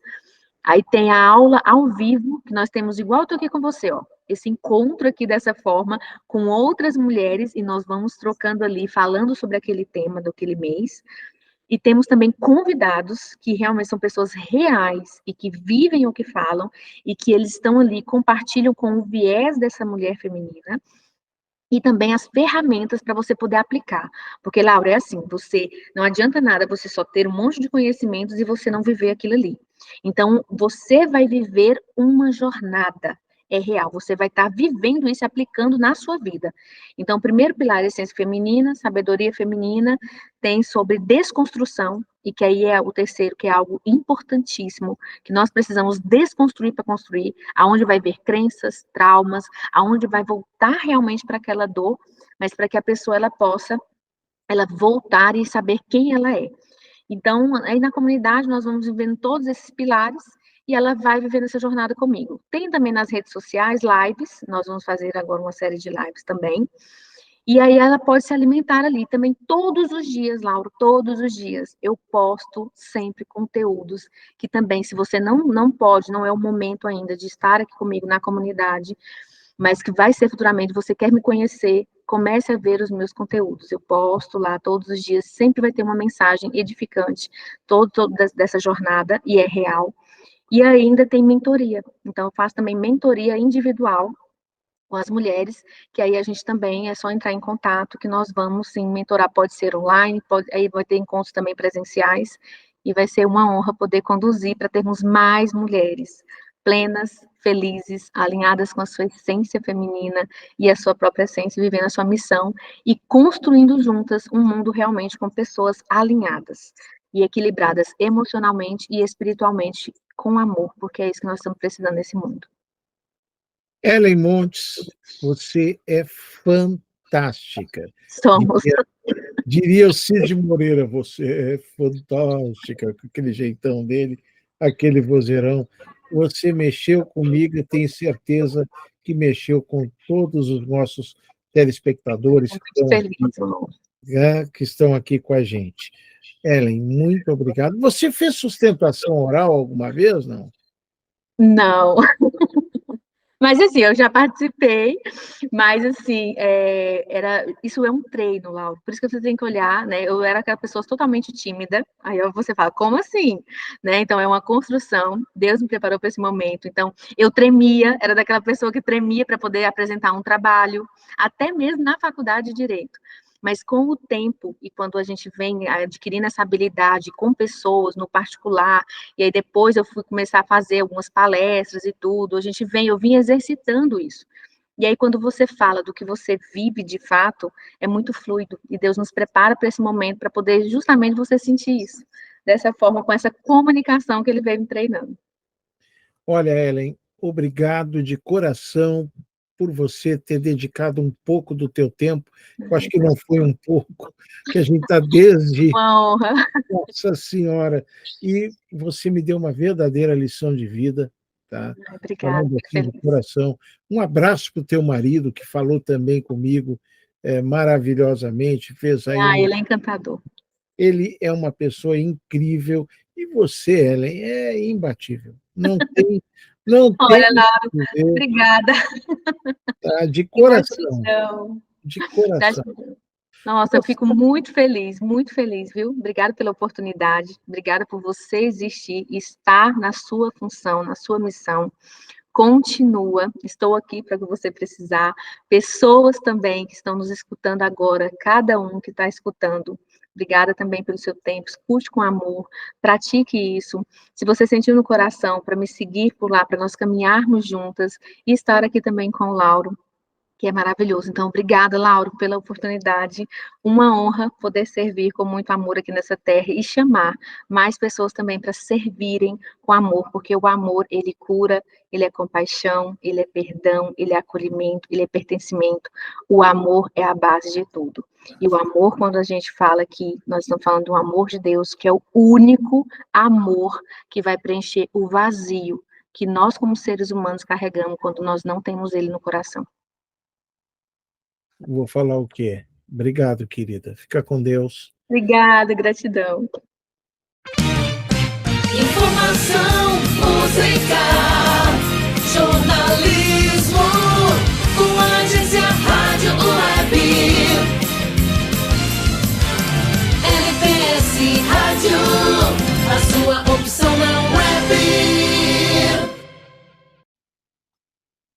C: Aí tem a aula ao vivo, que nós temos igual eu tô aqui com você, ó. Esse encontro aqui dessa forma, com outras mulheres, e nós vamos trocando ali, falando sobre aquele tema daquele mês. E temos também convidados, que realmente são pessoas reais, e que vivem o que falam, e que eles estão ali, compartilham com o viés dessa mulher feminina, e também as ferramentas para você poder aplicar. Porque, Laura, é assim, não adianta nada você só ter um monte de conhecimentos e você não viver aquilo ali. Então, você vai viver uma jornada, é real, você vai estar vivendo isso e aplicando na sua vida. Então, o primeiro pilar é essência feminina, sabedoria feminina, tem sobre desconstrução, e que aí é o terceiro, que é algo importantíssimo, que nós precisamos desconstruir para construir, aonde vai ver crenças, traumas, aonde vai voltar realmente para aquela dor, mas para que a pessoa ela possa voltar e saber quem ela é. Então, aí na comunidade nós vamos vivendo todos esses pilares e ela vai vivendo essa jornada comigo. Tem também nas redes sociais lives, nós vamos fazer agora uma série de lives também. E aí ela pode se alimentar ali também todos os dias, Laura, todos os dias. Eu posto sempre conteúdos que também, se você não pode, não é o momento ainda de estar aqui comigo na comunidade, mas que vai ser futuramente, você quer me conhecer, comece a ver os meus conteúdos. Eu posto lá todos os dias, sempre vai ter uma mensagem edificante, todo dessa jornada, e é real. E ainda tem mentoria. Então, eu faço também mentoria individual com as mulheres, que aí a gente também é só entrar em contato, que nós vamos, sim, mentorar, pode ser online, aí vai ter encontros também presenciais, e vai ser uma honra poder conduzir para termos mais mulheres plenas, felizes, alinhadas com a sua essência feminina e a sua própria essência, vivendo a sua missão e construindo juntas um mundo realmente com pessoas alinhadas e equilibradas emocionalmente e espiritualmente com amor, porque é isso que nós estamos precisando nesse mundo.
B: Ellen Montes, você é fantástica.
C: Somos.
B: Diria o Cid Moreira, você é fantástica, com aquele jeitão dele, aquele vozeirão. Você mexeu comigo e tenho certeza que mexeu com todos os nossos telespectadores que estão aqui com a gente. Ellen, muito obrigado. Você fez sustentação oral alguma vez, não?
C: Não. Mas, assim, eu já participei, mas, assim, isso é um treino, Laura, por isso que você tem que olhar, né, eu era aquela pessoa totalmente tímida, aí você fala, como assim? Né? Então, é uma construção, Deus me preparou para esse momento, então, eu tremia, era daquela pessoa que tremia para poder apresentar um trabalho, até mesmo na faculdade de Direito. Mas com o tempo, e quando a gente vem adquirindo essa habilidade com pessoas, no particular, e aí depois eu fui começar a fazer algumas palestras e tudo, eu vim exercitando isso. E aí quando você fala do que você vive de fato, é muito fluido, e Deus nos prepara para esse momento, para poder justamente você sentir isso, dessa forma, com essa comunicação que Ele veio me treinando.
B: Olha, Ellen, obrigado de coração por você ter dedicado um pouco do teu tempo. Eu acho que não foi um pouco, que a gente está desde...
C: Uma honra.
B: Nossa Senhora! E você me deu uma verdadeira lição de vida, tá?
C: Obrigada,
B: Falando
C: fico
B: assim de
C: feliz.
B: coração. Um abraço para o teu marido, que falou também comigo maravilhosamente, fez aí
C: Ele é encantador.
B: ele é uma pessoa incrível, e você, Ellen, é imbatível. Não tem
C: Olha,
B: o
C: Laura,
B: que dizer,
C: obrigada.
B: tá? De
C: Que
B: coração,
C: gratidão.
B: de coração.
C: Gratidão. Nossa, eu fico muito feliz, viu? Obrigada pela oportunidade, obrigada por você existir e estar na sua função, na sua missão. Continua, estou aqui para o que você precisar. Pessoas também que estão nos escutando agora, cada um que está escutando. Obrigada também pelo seu tempo, escute com amor, pratique isso. Se você sentiu no coração para me seguir por lá, para nós caminharmos juntas e estar aqui também com o Lauro, que é maravilhoso. Então, obrigada, Lauro, pela oportunidade. Uma honra poder servir com muito amor aqui nessa terra e chamar mais pessoas também para servirem com amor, porque o amor, ele cura, ele é compaixão, ele é perdão, ele é acolhimento, ele é pertencimento. O amor é a base de tudo. E o amor, quando a gente fala que nós estamos falando do amor de Deus, que é o único amor que vai preencher o vazio que nós, como seres humanos, carregamos quando nós não temos ele no coração.
B: Vou falar o quê? Obrigado, querida. Fica com Deus.
C: Obrigada, gratidão.
A: Informação, música, jornalismo, com a agência Rádio Web. LPS Rádio, a sua opção na web.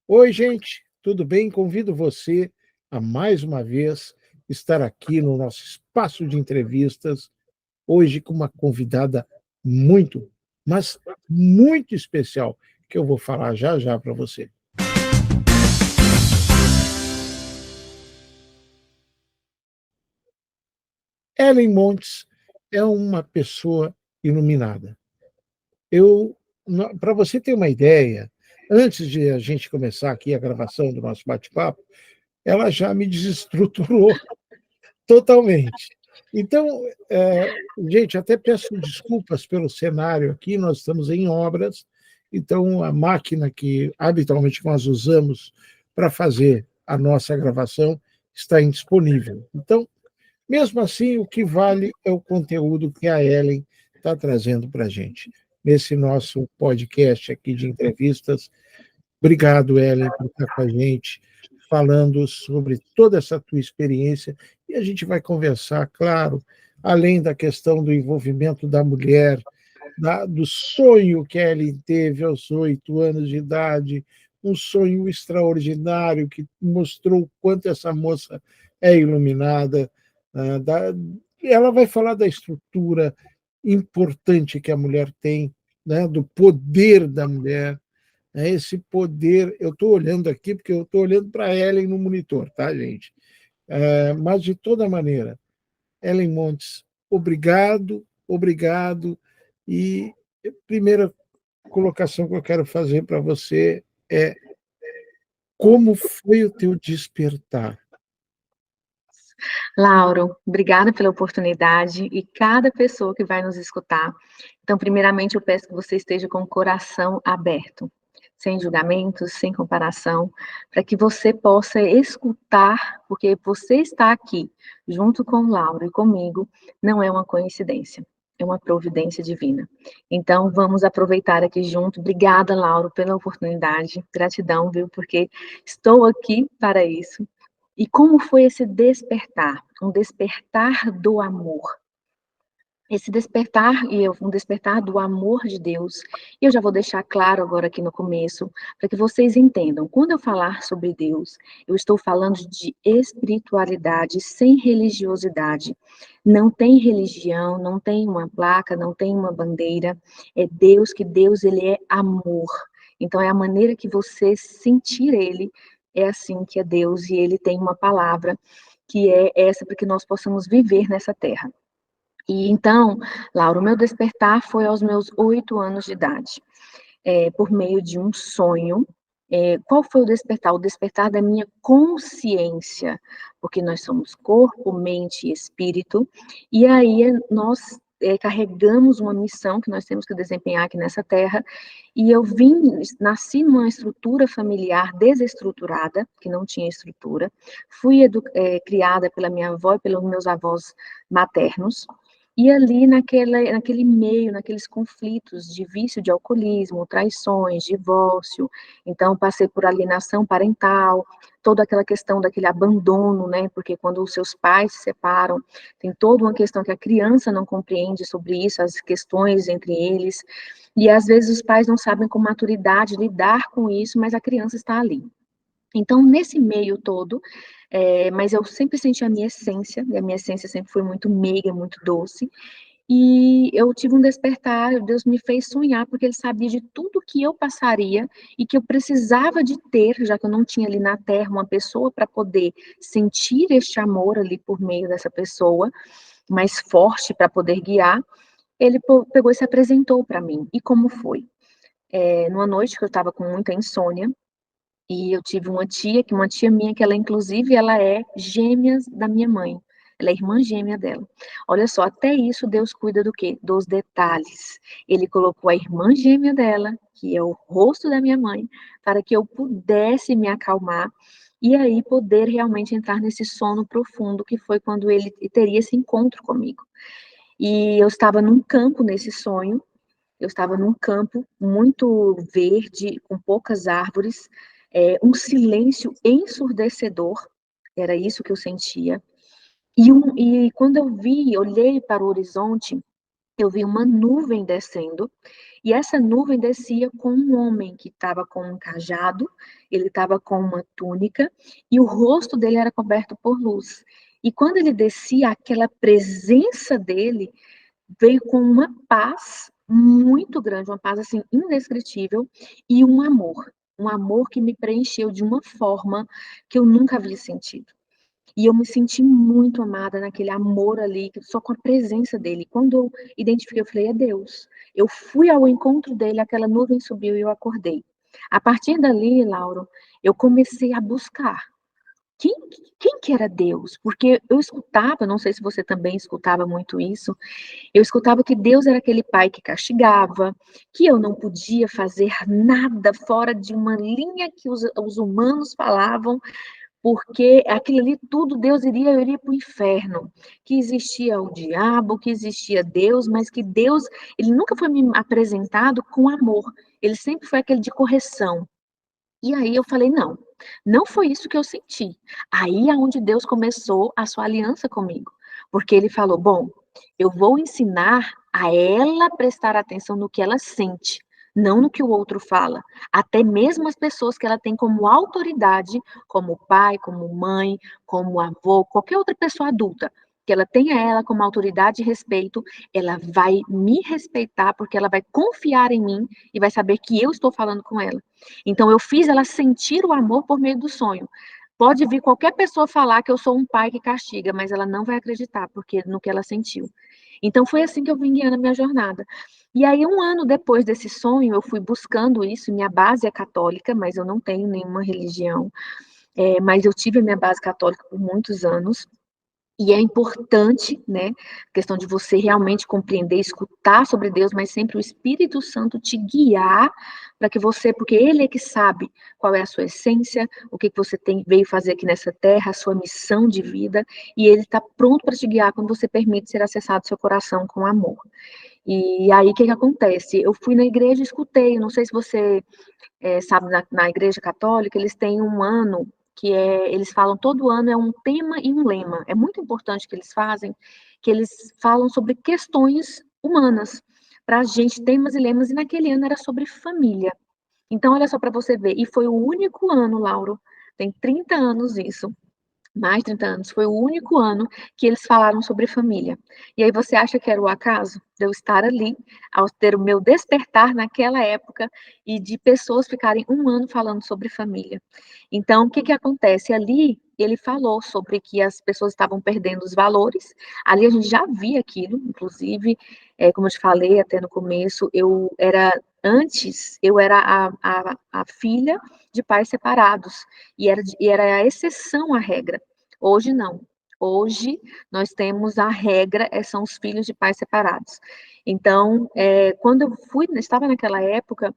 B: Oi, gente, tudo bem? Convido você a mais uma vez estar aqui no nosso espaço de entrevistas, hoje com uma convidada muito, mas muito especial, que eu vou falar já já para você. Ellen Montes é uma pessoa iluminada. Para você ter uma ideia, antes de a gente começar aqui a gravação do nosso bate-papo, ela já me desestruturou totalmente. Então, gente, até peço desculpas pelo cenário aqui, nós estamos em obras, então a máquina que habitualmente nós usamos para fazer a nossa gravação está indisponível. Então, mesmo assim, o que vale é o conteúdo que a Ellen está trazendo para a gente, nesse nosso podcast aqui de entrevistas. Obrigado, Ellen, por estar com a gente, falando sobre toda essa tua experiência, e a gente vai conversar, claro, além da questão do envolvimento da mulher, do sonho que a Ellen teve aos 8 anos de idade, um sonho extraordinário que mostrou o quanto essa moça é iluminada. Ela vai falar da estrutura importante que a mulher tem, né, do poder da mulher. Esse poder, eu estou olhando aqui, porque eu estou olhando para a Ellen no monitor, tá, gente? Mas, de toda maneira, Ellen Montes, obrigado. E a primeira colocação que eu quero fazer para você é: como foi o teu despertar?
C: Lauro, obrigada pela oportunidade e cada pessoa que vai nos escutar. Então, primeiramente, eu peço que você esteja com o coração aberto, sem julgamentos, sem comparação, para que você possa escutar, porque você está aqui, junto com o Lauro e comigo, não é uma coincidência, é uma providência divina. Então, vamos aproveitar aqui junto. Obrigada, Lauro, pela oportunidade. Gratidão, viu, porque estou aqui para isso. E como foi esse despertar? Um despertar do amor. Esse despertar, um despertar do amor de Deus. E eu já vou deixar claro agora aqui no começo, para que vocês entendam. Quando eu falar sobre Deus, eu estou falando de espiritualidade sem religiosidade. Não tem religião, não tem uma placa, não tem uma bandeira. É Deus, que Deus, ele é amor. Então, é a maneira que você sentir ele, é assim que é Deus, e ele tem uma palavra que é essa para que nós possamos viver nessa terra. E então, Laura, o meu despertar foi aos meus 8 anos de idade. por meio de um sonho. Qual foi o despertar? O despertar da minha consciência, porque nós somos corpo, mente e espírito, e aí nós carregamos uma missão que nós temos que desempenhar aqui nessa terra, e eu nasci numa estrutura familiar desestruturada, que não tinha estrutura, fui criada pela minha avó e pelos meus avós maternos, e ali naquele meio, naqueles conflitos de vício de alcoolismo, traições, divórcio, então passei por alienação parental, toda aquela questão daquele abandono, né, porque quando os seus pais se separam, tem toda uma questão que a criança não compreende sobre isso, as questões entre eles, e às vezes os pais não sabem com maturidade lidar com isso, mas a criança está ali. Então, nesse meio todo, mas eu sempre senti a minha essência, e a minha essência sempre foi muito meiga, muito doce, e eu tive um despertar, Deus me fez sonhar, porque Ele sabia de tudo que eu passaria, e que eu precisava de ter, já que eu não tinha ali na Terra uma pessoa para poder sentir este amor ali por meio dessa pessoa, mais forte para poder guiar, Ele pegou e se apresentou para mim. E como foi? Numa noite que eu estava com muita insônia, e eu tive uma tia minha, que ela, inclusive, ela é gêmeas da minha mãe. Ela é irmã gêmea dela. Olha só, até isso Deus cuida do quê? Dos detalhes. Ele colocou a irmã gêmea dela, que é o rosto da minha mãe, para que eu pudesse me acalmar e aí poder realmente entrar nesse sono profundo, que foi quando ele teria esse encontro comigo. E eu estava num campo nesse sonho, eu estava num campo muito verde, com poucas árvores, um silêncio ensurdecedor, era isso que eu sentia. E quando eu olhei para o horizonte, eu vi uma nuvem descendo, e essa nuvem descia com um homem que estava com um cajado, ele estava com uma túnica, e o rosto dele era coberto por luz. E quando ele descia, aquela presença dele veio com uma paz muito grande, uma paz assim indescritível, e um amor que me preencheu de uma forma que eu nunca havia sentido. E eu me senti muito amada naquele amor ali, só com a presença dele. Quando eu identifiquei, eu falei, é Deus. Eu fui ao encontro dele, aquela nuvem subiu e eu acordei. A partir dali, Lauro, eu comecei a buscar. Quem que era Deus? Porque eu escutava, não sei se você também escutava muito isso, eu escutava que Deus era aquele pai que castigava, que eu não podia fazer nada fora de uma linha que os humanos falavam, porque aquilo ali tudo eu iria para o inferno, que existia o diabo, que existia Deus, mas que Deus, ele nunca foi me apresentado com amor, ele sempre foi aquele de correção. E aí eu falei, não foi isso que eu senti. Aí é onde Deus começou a sua aliança comigo, porque ele falou, bom, eu vou ensinar a ela prestar atenção no que ela sente, não no que o outro fala. Até mesmo as pessoas que ela tem como autoridade, como pai, como mãe, como avô, qualquer outra pessoa adulta, que ela tenha ela como autoridade e respeito, ela vai me respeitar, porque ela vai confiar em mim e vai saber que eu estou falando com ela. Então, eu fiz ela sentir o amor por meio do sonho. Pode vir qualquer pessoa falar que eu sou um pai que castiga, mas ela não vai acreditar, porque no que ela sentiu. Então, foi assim que eu vim guiando a minha jornada. E aí, um ano depois desse sonho, eu fui buscando isso. Minha base é católica, mas eu não tenho nenhuma religião. Mas eu tive a minha base católica por muitos anos. E é importante, né, a questão de você realmente compreender, escutar sobre Deus, mas sempre o Espírito Santo te guiar para que você, porque Ele é que sabe qual é a sua essência, o que você veio fazer aqui nessa terra, a sua missão de vida, e Ele está pronto para te guiar quando você permite ser acessado seu coração com amor. E aí, o que acontece? Eu fui na igreja e escutei, não sei se você sabe, na igreja católica, eles têm um ano que eles falam todo ano é um tema e um lema. É muito importante que eles fazem, que eles falam sobre questões humanas para a gente, temas e lemas, e naquele ano era sobre família. Então, olha só para você ver, e foi o único ano, Lauro, tem 30 anos isso, mais de 30 anos, foi o único ano que eles falaram sobre família. E aí você acha que era o acaso de eu estar ali, ao ter o meu despertar naquela época, e de pessoas ficarem um ano falando sobre família. Então, o que acontece? Ali, ele falou sobre que as pessoas estavam perdendo os valores, ali a gente já via aquilo, inclusive, como eu te falei até no começo, eu era Antes, eu era a filha de pais separados, e era a exceção à regra. Hoje, não. Hoje, nós temos a regra, são os filhos de pais separados. Então, quando eu estava naquela época,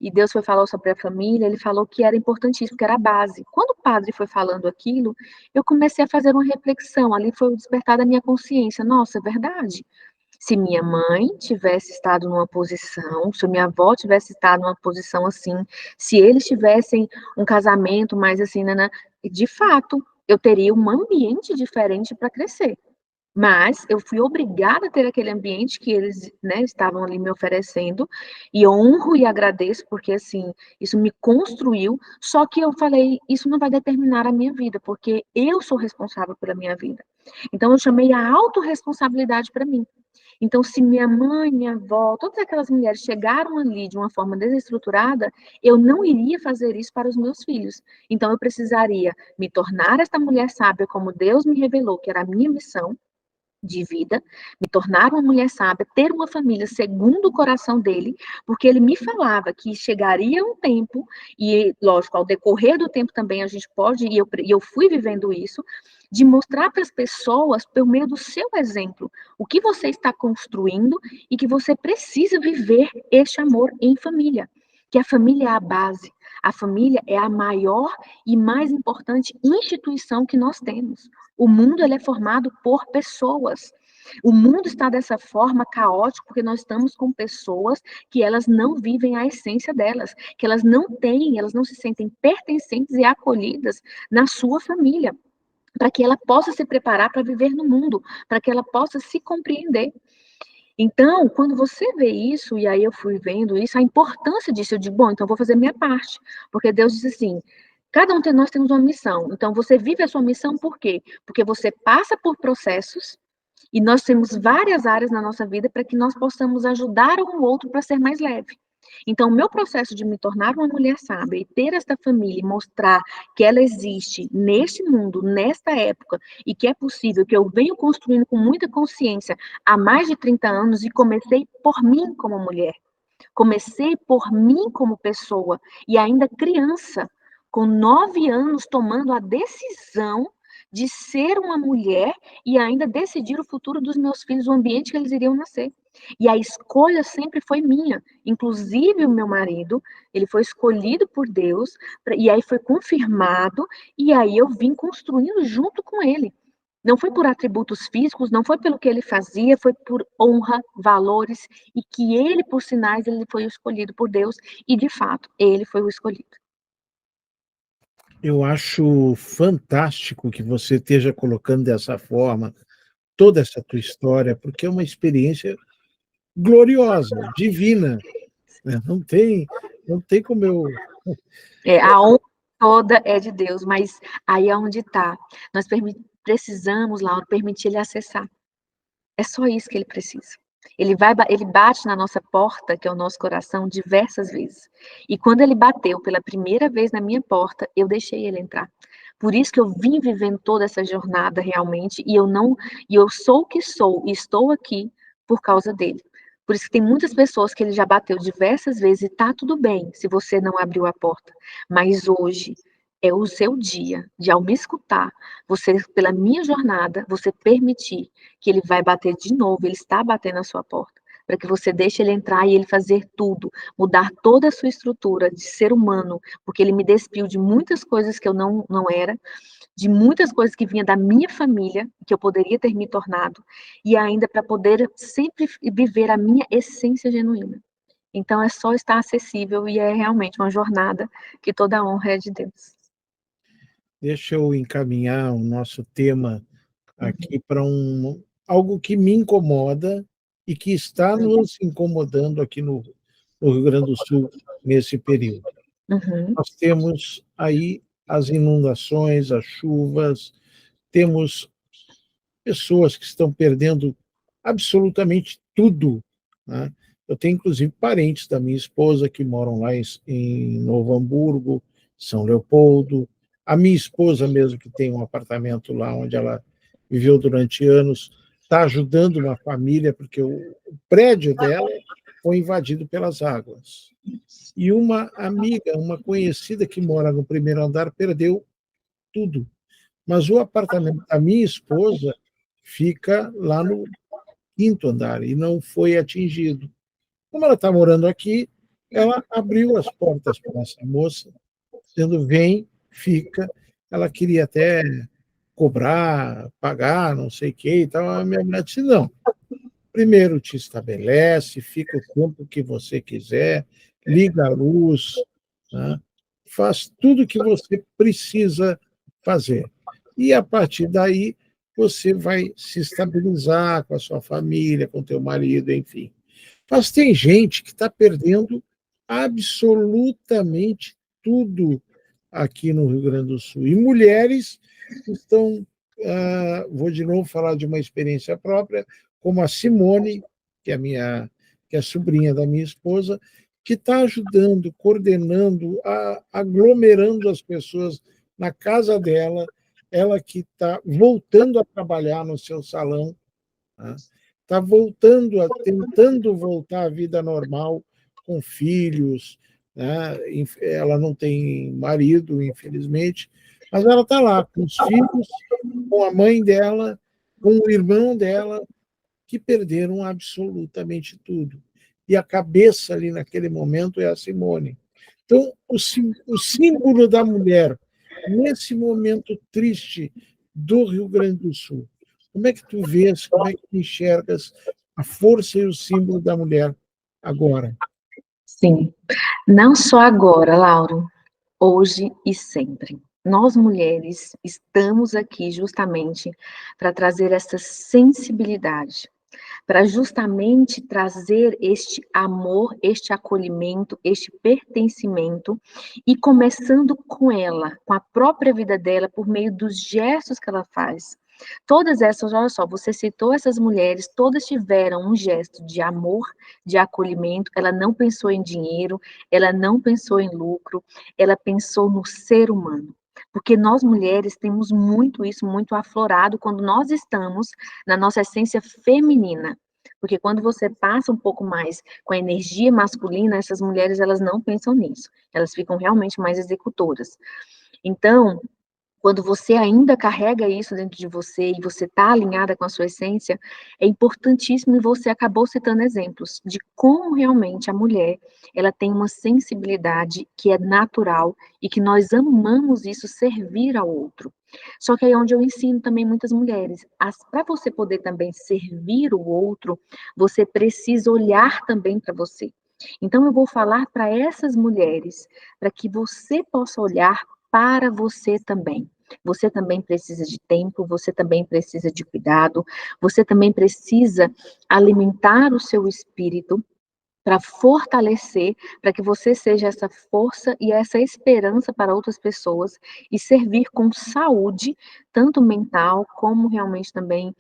C: e Deus foi falar sobre a família, ele falou que era importantíssimo, que era a base. Quando o padre foi falando aquilo, eu comecei a fazer uma reflexão, ali foi o despertar da minha consciência. Nossa, é verdade. Se minha mãe tivesse estado numa posição, se minha avó tivesse estado numa posição assim, se eles tivessem um casamento mais assim, né, de fato, eu teria um ambiente diferente para crescer. Mas eu fui obrigada a ter aquele ambiente que eles, né, estavam ali me oferecendo, e honro e agradeço, porque assim, isso me construiu, só que eu falei, isso não vai determinar a minha vida, porque eu sou responsável pela minha vida. Então eu chamei a autorresponsabilidade para mim. Então, se minha mãe, minha avó, todas aquelas mulheres chegaram ali de uma forma desestruturada, eu não iria fazer isso para os meus filhos. Então, eu precisaria me tornar esta mulher sábia, como Deus me revelou, que era a minha missão de vida, me tornar uma mulher sábia, ter uma família segundo o coração dele, porque ele me falava que chegaria um tempo, e lógico, ao decorrer do tempo também a gente pode, e eu fui vivendo isso, de mostrar para as pessoas, por meio do seu exemplo, o que você está construindo e que você precisa viver este amor em família, que a família é a base, a família é a maior e mais importante instituição que nós temos. O mundo ele é formado por pessoas. O mundo está dessa forma caótico porque nós estamos com pessoas que elas não vivem a essência delas, que elas não têm, elas não se sentem pertencentes e acolhidas na sua família, para que ela possa se preparar para viver no mundo, para que ela possa se compreender. Então, quando você vê isso, e aí eu fui vendo isso, a importância disso, eu digo, bom, então eu vou fazer minha parte, porque Deus diz assim, cada um de nós temos uma missão, então você vive a sua missão por quê? Porque você passa por processos, e nós temos várias áreas na nossa vida para que nós possamos ajudar um outro para ser mais leve. Então, o meu processo de me tornar uma mulher sábia e ter esta família e mostrar que ela existe neste mundo, nesta época, e que é possível, que eu venho construindo com muita consciência há mais de 30 anos e comecei por mim como mulher. Comecei por mim como pessoa e ainda criança, com 9 anos, tomando a decisão de ser uma mulher e ainda decidir o futuro dos meus filhos, o ambiente que eles iriam nascer. E a escolha sempre foi minha. Inclusive o meu marido, ele foi escolhido por Deus, e aí foi confirmado, e aí eu vim construindo junto com ele. Não foi por atributos físicos, não foi pelo que ele fazia, foi por honra, valores, e que ele, por sinais, ele foi escolhido por Deus, e de fato, ele foi o escolhido.
B: Eu acho fantástico que você esteja colocando dessa forma toda essa tua história, porque é uma experiência gloriosa, divina, né? Não tem como eu...
C: A honra toda é de Deus, mas aí é onde está. Nós precisamos, Laura, permitir ele acessar. É só isso que ele precisa. Ele bate na nossa porta, que é o nosso coração, diversas vezes. E quando ele bateu pela primeira vez na minha porta, eu deixei ele entrar. Por isso que eu vim vivendo toda essa jornada realmente, e eu sou o que sou, e estou aqui por causa dele. Por isso que tem muitas pessoas que ele já bateu diversas vezes, e tá tudo bem se você não abriu a porta. Mas hoje é o seu dia de, ao me escutar, você, pela minha jornada, você permitir que ele vai bater de novo, ele está batendo na sua porta, para que você deixe ele entrar e ele fazer tudo, mudar toda a sua estrutura de ser humano, porque ele me despiu de muitas coisas que eu não era, de muitas coisas que vinha da minha família, que eu poderia ter me tornado, e ainda para poder sempre viver a minha essência genuína. Então é só estar acessível e é realmente uma jornada que toda a honra é de Deus.
B: Deixa eu encaminhar o nosso tema aqui para algo que me incomoda e que está nos incomodando aqui no Rio Grande do Sul nesse período. Nós temos aí as inundações, as chuvas, temos pessoas que estão perdendo absolutamente tudo, né? Eu tenho, inclusive, parentes da minha esposa que moram lá em Novo Hamburgo, São Leopoldo. A minha esposa mesmo, que tem um apartamento lá onde ela viveu durante anos, está ajudando uma família, porque o prédio dela foi invadido pelas águas. E uma amiga, uma conhecida que mora no primeiro andar, perdeu tudo. Mas o apartamento da minha esposa fica lá no quinto andar e não foi atingido. Como ela está morando aqui, ela abriu as portas para essa moça, dizendo: vem, fica. Ela queria até cobrar, pagar, não sei o quê e tal. A minha mulher disse: não. Primeiro te estabelece, fica o tempo que você quiser, liga a luz, né? Faz tudo o que você precisa fazer. E, a partir daí, você vai se estabilizar com a sua família, com o teu marido, enfim. Mas tem gente que está perdendo absolutamente tudo aqui no Rio Grande do Sul. E mulheres estão, vou de novo falar de uma experiência própria, como a Simone, que é a sobrinha da minha esposa, que está ajudando, coordenando, aglomerando as pessoas na casa dela, ela que está voltando a trabalhar no seu salão, está tentando voltar à vida normal, com filhos, né? Ela não tem marido, infelizmente, mas ela está lá com os filhos, com a mãe dela, com o irmão dela, que perderam absolutamente tudo. E a cabeça ali naquele momento é a Simone. Então, o símbolo da mulher, nesse momento triste do Rio Grande do Sul, como é que tu vês, como é que tu enxergas a força e o símbolo da mulher agora?
C: Sim, não só agora, Lauro, hoje e sempre. Nós, mulheres, estamos aqui justamente para trazer essa sensibilidade, para justamente trazer este amor, este acolhimento, este pertencimento, e começando com ela, com a própria vida dela, por meio dos gestos que ela faz. Todas essas, olha só, você citou essas mulheres, todas tiveram um gesto de amor, de acolhimento, ela não pensou em dinheiro, ela não pensou em lucro, ela pensou no ser humano. Porque nós mulheres temos muito isso, muito aflorado, quando nós estamos na nossa essência feminina. Porque quando você passa um pouco mais com a energia masculina, essas mulheres, elas não pensam nisso. Elas ficam realmente mais executoras. Então, quando você ainda carrega isso dentro de você e você está alinhada com a sua essência, é importantíssimo, e você acabou citando exemplos de como realmente a mulher, ela tem uma sensibilidade que é natural e que nós amamos isso, servir ao outro. Só que aí é onde eu ensino também muitas mulheres, para você poder também servir o outro, você precisa olhar também para você. Então eu vou falar para essas mulheres, para que você possa olhar para você também. Você também precisa de tempo, você também precisa de cuidado, você também precisa alimentar o seu espírito para fortalecer, para que você seja essa força e essa esperança para outras pessoas e servir com saúde, tanto mental como realmente também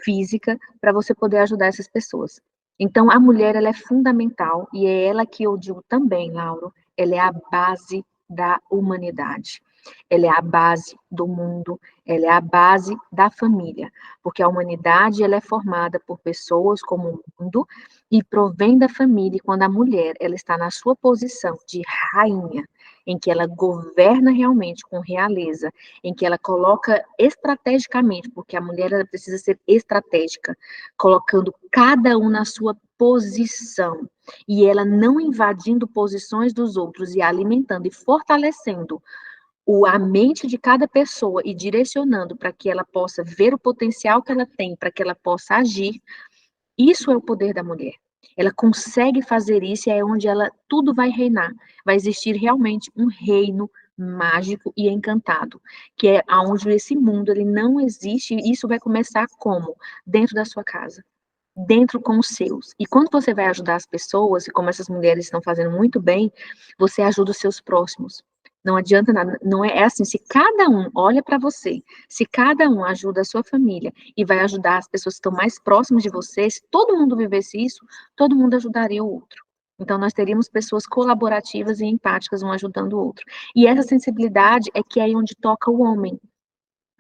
C: física, para você poder ajudar essas pessoas. Então, a mulher, ela é fundamental, e é ela que eu digo também, Lauro, ela é a base da humanidade. Ela é a base do mundo, ela é a base da família, porque a humanidade, ela é formada por pessoas como o mundo e provém da família. E quando a mulher, ela está na sua posição de rainha, em que ela governa realmente com realeza, em que ela coloca estrategicamente, porque a mulher, ela precisa ser estratégica, colocando cada um na sua posição, e ela não invadindo posições dos outros, e alimentando e fortalecendo a mente de cada pessoa e direcionando para que ela possa ver o potencial que ela tem, para que ela possa agir. Isso é o poder da mulher. Ela consegue fazer isso, e é onde tudo vai reinar. Vai existir realmente um reino mágico e encantado, que é onde esse mundo, ele não existe, e isso vai começar como? Dentro da sua casa, dentro com os seus. E quando você vai ajudar as pessoas, e como essas mulheres estão fazendo muito bem, você ajuda os seus próximos. Não adianta nada, não é assim, se cada um olha para você, se cada um ajuda a sua família e vai ajudar as pessoas que estão mais próximas de você, se todo mundo vivesse isso, todo mundo ajudaria o outro. Então, nós teríamos pessoas colaborativas e empáticas, um ajudando o outro. E essa sensibilidade é que é aí onde toca o homem.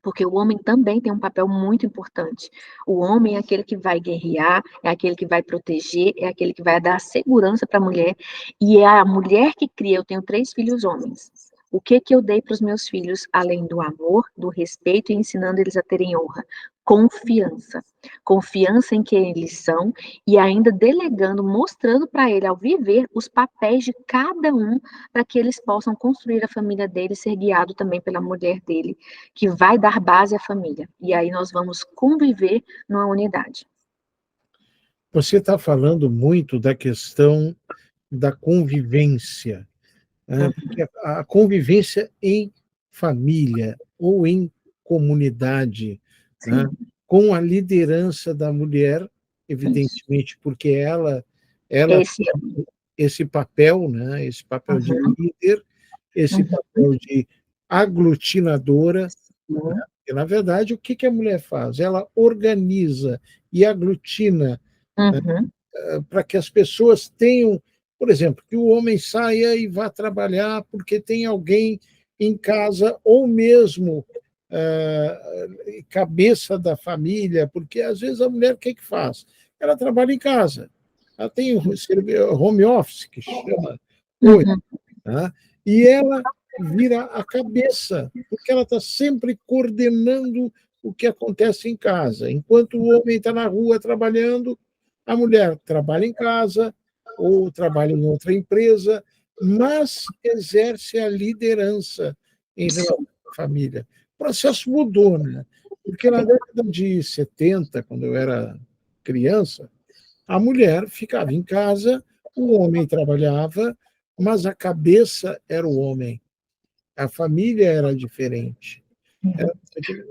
C: Porque o homem também tem um papel muito importante. O homem é aquele que vai guerrear, é aquele que vai proteger, é aquele que vai dar segurança para a mulher, e é a mulher que cria. Eu tenho 3 filhos homens. O que eu dei para os meus filhos, além do amor, do respeito e ensinando eles a terem honra? Confiança. Confiança em quem eles são e ainda delegando, mostrando para ele, ao viver, os papéis de cada um, para que eles possam construir a família dele, ser guiado também pela mulher dele, que vai dar base à família. E aí nós vamos conviver numa unidade.
B: Você está falando muito da questão da convivência, né? Porque a convivência em família ou em comunidade, né? Com a liderança da mulher, evidentemente, porque ela
C: Esse,
B: tem esse papel, né? Esse papel de líder, esse papel de aglutinadora, né? E, na verdade, o que a mulher faz? Ela organiza e aglutina para que as pessoas tenham, por exemplo, que o homem saia e vá trabalhar porque tem alguém em casa, ou mesmo cabeça da família, porque às vezes a mulher o que faz? Ela trabalha em casa, ela tem home office, que chama hoje, né? E ela vira a cabeça, porque ela está sempre coordenando o que acontece em casa. Enquanto o homem está na rua trabalhando, a mulher trabalha em casa ou trabalha em outra empresa, mas exerce a liderança em relação à família. O processo mudou, né? Porque na década de 70, quando eu era criança, a mulher ficava em casa, o homem trabalhava, mas a cabeça era o homem. A família era diferente. Era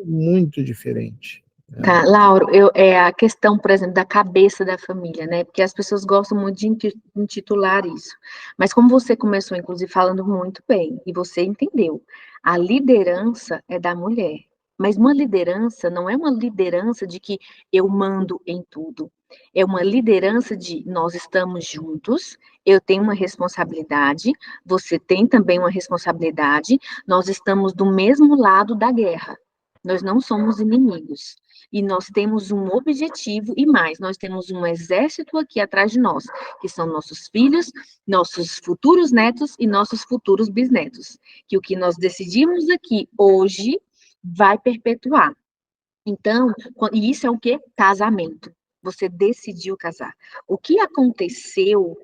B: muito diferente.
C: Tá, Lauro, é a questão, por exemplo, da cabeça da família, né? Porque as pessoas gostam muito de intitular isso. Mas como você começou, inclusive, falando muito bem, e você entendeu, a liderança é da mulher. Mas uma liderança não é uma liderança de que eu mando em tudo. É uma liderança de nós estamos juntos, eu tenho uma responsabilidade, você tem também uma responsabilidade, nós estamos do mesmo lado da guerra. Nós não somos inimigos. E nós temos um objetivo e mais, nós temos um exército aqui atrás de nós, que são nossos filhos, nossos futuros netos e nossos futuros bisnetos. Que o que nós decidimos aqui hoje vai perpetuar. Então, e isso é o quê? Casamento. Você decidiu casar. O que aconteceu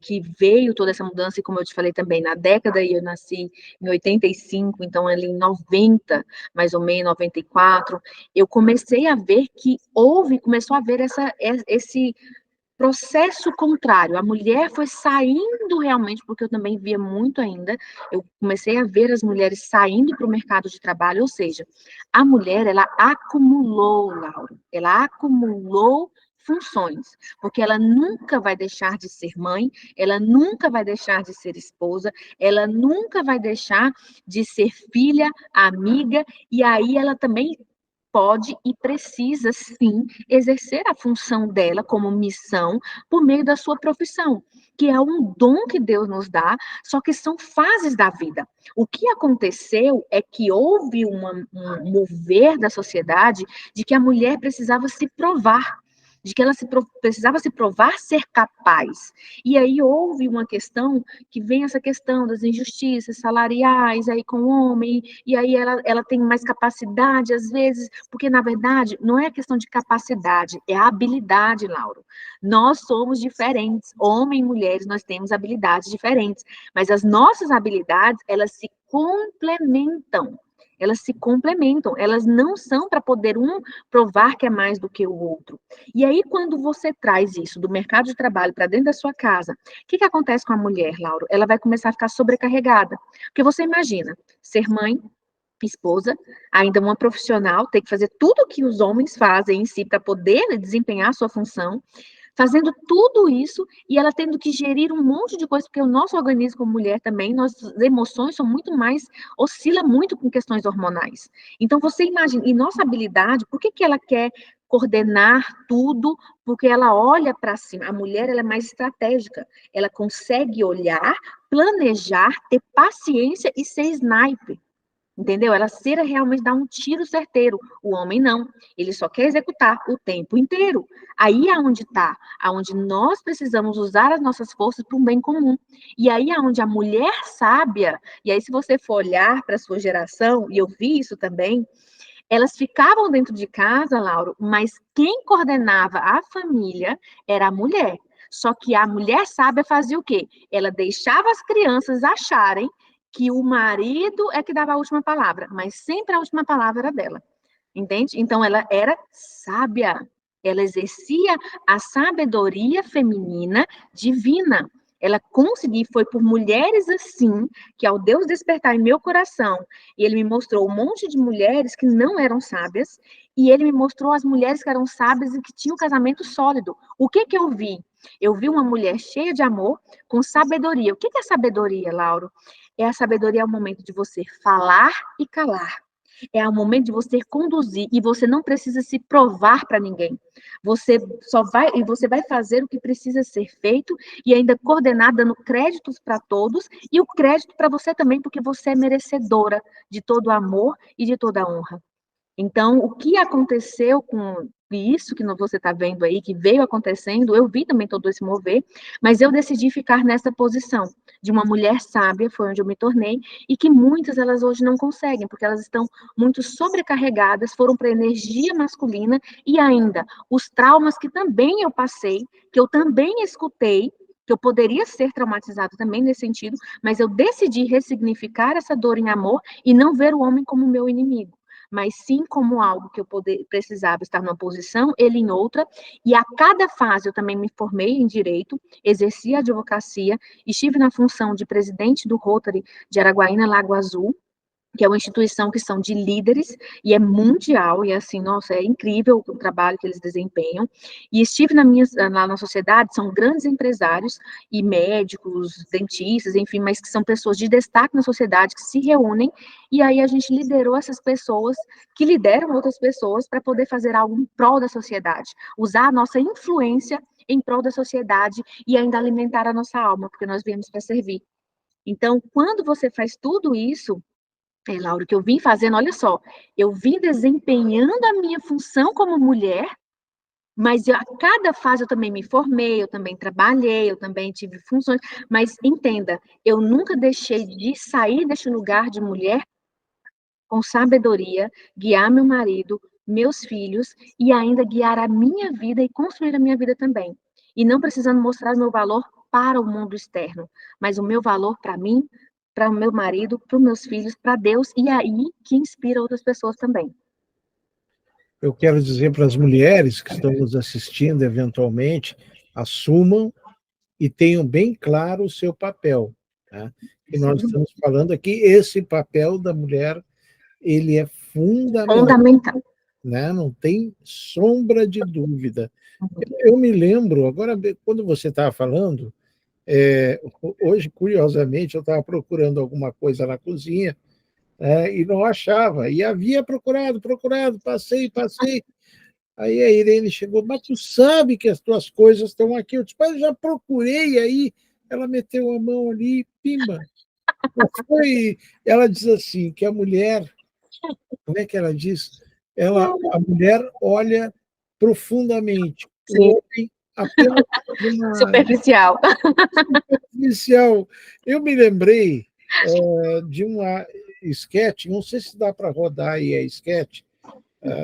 C: que veio toda essa mudança, e como eu te falei também, na década, e eu nasci em 85, então ali em 90, mais ou menos, 94, eu comecei a ver que começou a haver esse processo contrário. A mulher foi saindo realmente, porque eu também via muito ainda, eu comecei a ver as mulheres saindo para o mercado de trabalho, ou seja, a mulher, ela acumulou, Laura, ela acumulou funções, porque ela nunca vai deixar de ser mãe, ela nunca vai deixar de ser esposa, ela nunca vai deixar de ser filha, amiga, e aí ela também pode e precisa, sim, exercer a função dela como missão por meio da sua profissão, que é um dom que Deus nos dá, só que são fases da vida. O que aconteceu é que houve um mover da sociedade de que a mulher precisava se provar, de que ela precisava se provar ser capaz. E aí houve uma questão, que vem essa questão das injustiças salariais aí com o homem, e aí ela tem mais capacidade, às vezes, porque, na verdade, não é questão de capacidade, é a habilidade, Lauro. Nós somos diferentes, homem e mulheres, nós temos habilidades diferentes, mas as nossas habilidades, elas se complementam. Elas se complementam, elas não são para poder um provar que é mais do que o outro. E aí, quando você traz isso do mercado de trabalho para dentro da sua casa, o que acontece com a mulher, Lauro? Ela vai começar a ficar sobrecarregada. Porque você imagina, ser mãe, esposa, ainda uma profissional, ter que fazer tudo o que os homens fazem em si para poder desempenhar a sua função, fazendo tudo isso e ela tendo que gerir um monte de coisa, porque o nosso organismo como mulher também, nossas emoções são muito mais, oscila muito com questões hormonais. Então, você imagina, e nossa habilidade, por que ela quer coordenar tudo? Porque ela olha para cima. A mulher, ela é mais estratégica. Ela consegue olhar, planejar, ter paciência e ser sniper. Entendeu? Ela cera realmente dá um tiro certeiro. O homem não. Ele só quer executar o tempo inteiro. Aí é onde está. Aonde nós precisamos usar as nossas forças para um bem comum. E aí é onde a mulher sábia, e aí se você for olhar para a sua geração, e eu vi isso também, elas ficavam dentro de casa, Lauro, mas quem coordenava a família era a mulher. Só que a mulher sábia fazia o quê? Ela deixava as crianças acharem que o marido é que dava a última palavra, mas sempre a última palavra era dela, entende? Então, ela era sábia, ela exercia a sabedoria feminina divina. Ela conseguiu, foi por mulheres assim, que ao Deus despertar em meu coração, e ele me mostrou um monte de mulheres que não eram sábias, e ele me mostrou as mulheres que eram sábias e que tinham um casamento sólido. O que que eu vi? Eu vi uma mulher cheia de amor, com sabedoria. O que que é sabedoria, Lauro? A sabedoria é o momento de você falar e calar. É o momento de você conduzir e você não precisa se provar para ninguém. Você vai fazer o que precisa ser feito e ainda coordenar, dando créditos para todos e o crédito para você também, porque você é merecedora de todo amor e de toda honra. Então, o que aconteceu com isso que você está vendo aí, que veio acontecendo, eu vi também todo esse mover, mas eu decidi ficar nessa posição de uma mulher sábia, foi onde eu me tornei, e que muitas elas hoje não conseguem, porque elas estão muito sobrecarregadas, foram para a energia masculina, e ainda os traumas que também eu passei, que eu também escutei, que eu poderia ser traumatizada também nesse sentido, mas eu decidi ressignificar essa dor em amor e não ver o homem como meu inimigo, mas sim como algo que eu precisava estar numa posição, ele em outra, e a cada fase eu também me formei em direito, exerci a advocacia, estive na função de presidente do Rotary de Araguaína, Lago Azul, que é uma instituição que são de líderes, e é mundial, e assim, nossa, é incrível o trabalho que eles desempenham, e estive lá na sociedade, são grandes empresários, e médicos, dentistas, enfim, mas que são pessoas de destaque na sociedade, que se reúnem, e aí a gente liderou essas pessoas, que lideram outras pessoas, para poder fazer algo em prol da sociedade, usar a nossa influência em prol da sociedade, e ainda alimentar a nossa alma, porque nós viemos para servir. Então, quando você faz tudo isso, Laura, que eu vim fazendo, olha só, eu vim desempenhando a minha função como mulher, mas a cada fase eu também me formei, eu também trabalhei, eu também tive funções, mas entenda, eu nunca deixei de sair deste lugar de mulher com sabedoria, guiar meu marido, meus filhos, e ainda guiar a minha vida e construir a minha vida também. E não precisando mostrar o meu valor para o mundo externo, mas o meu valor para mim, para o meu marido, para os meus filhos, para Deus, e aí que inspira outras pessoas também.
B: Eu quero dizer para as mulheres que estão nos assistindo, eventualmente, assumam e tenham bem claro o seu papel. Tá? E nós estamos falando aqui, esse papel da mulher, ele é fundamental. Né? Não tem sombra de dúvida. Eu me lembro, agora, quando você estava falando, hoje, curiosamente, eu estava procurando alguma coisa na cozinha e não achava. E havia procurado, passei. Aí a Irene chegou, mas tu sabe que as tuas coisas estão aqui. Eu disse, mas eu já procurei. Aí ela meteu a mão ali, pimba. Ela diz assim, que a mulher, como é que ela diz? A mulher olha profundamente. O homem apenas
C: superficial.
B: Eu me lembrei de uma esquete, não sei se dá para rodar aí a esquete,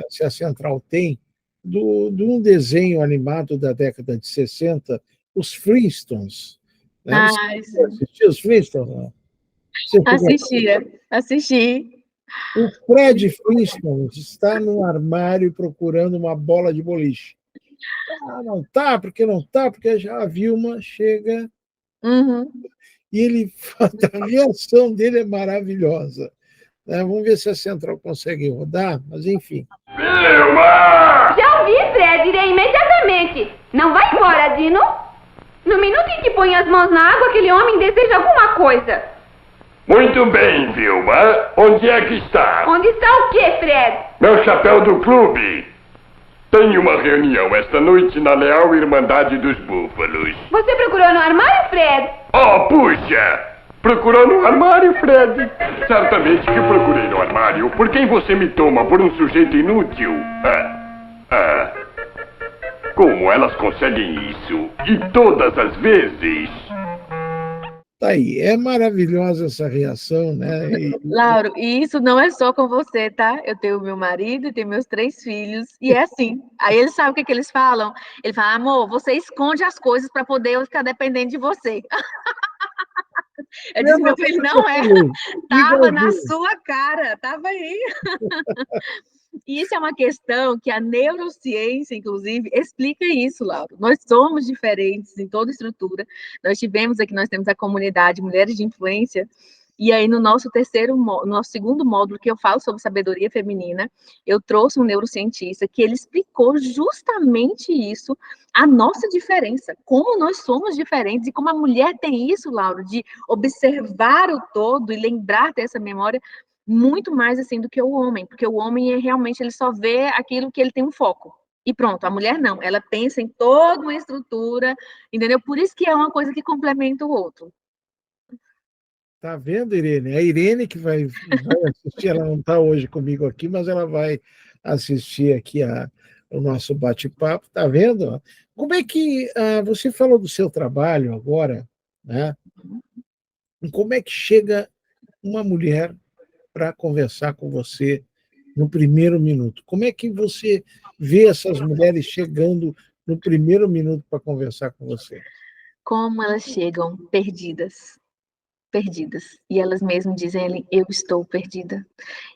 B: se a Central tem, de um desenho animado da década de 60, os Flintstones. Né? Assistiu os Flintstones?
C: Assisti.
B: O Fred Flintstone está no armário procurando uma bola de boliche. Não tá, porque já a Vilma chega.
C: Uhum.
B: E a reação dele é maravilhosa. Vamos ver se a Central consegue rodar, mas enfim.
E: Vilma!
D: Já ouvi, Fred, irei imediatamente. Não vai embora, Dino. No minuto em que põe as mãos na água, aquele homem deseja alguma coisa.
E: Muito bem, Vilma. Onde é que está?
D: Onde está o quê, Fred?
E: Meu chapéu do clube. Tenho uma reunião esta noite na Leal Irmandade dos Búfalos.
D: Você procurou no armário, Fred?
E: Oh, puxa! Procurou no armário, Fred? Certamente que procurei no armário. Por quem você me toma? Por um sujeito inútil? Como elas conseguem isso? E todas as vezes?
B: Tá aí, é maravilhosa essa reação, né?
C: Lauro, e isso não é só com você, tá? Eu tenho meu marido e tenho meus 3 filhos, e é assim. Aí eles sabem o que eles falam? Ele fala, amor, você esconde as coisas para poder eu ficar dependente de você. Eu disse, meu filho, não é. Tava na sua cara, tava aí. E isso é uma questão que a neurociência, inclusive, explica isso, Laura. Nós somos diferentes em toda estrutura. Nós temos a comunidade Mulheres de Influência, e aí no nosso segundo módulo, que eu falo sobre sabedoria feminina, eu trouxe um neurocientista que ele explicou justamente isso, a nossa diferença, como nós somos diferentes, e como a mulher tem isso, Laura, de observar o todo e lembrar dessa memória, muito mais assim do que o homem, porque o homem realmente ele só vê aquilo que ele tem um foco. E pronto, a mulher não, ela pensa em toda uma estrutura, entendeu? Por isso que é uma coisa que complementa o outro.
B: Tá vendo, Irene? A Irene que vai assistir, ela não está hoje comigo aqui, mas ela vai assistir aqui o nosso bate-papo, tá vendo? Como é que você falou do seu trabalho agora, né? Como é que chega uma mulher para conversar com você no primeiro minuto? Como é que você vê essas mulheres chegando no primeiro minuto para conversar com você?
C: Como elas chegam perdidas. E elas mesmas dizem, eu estou perdida.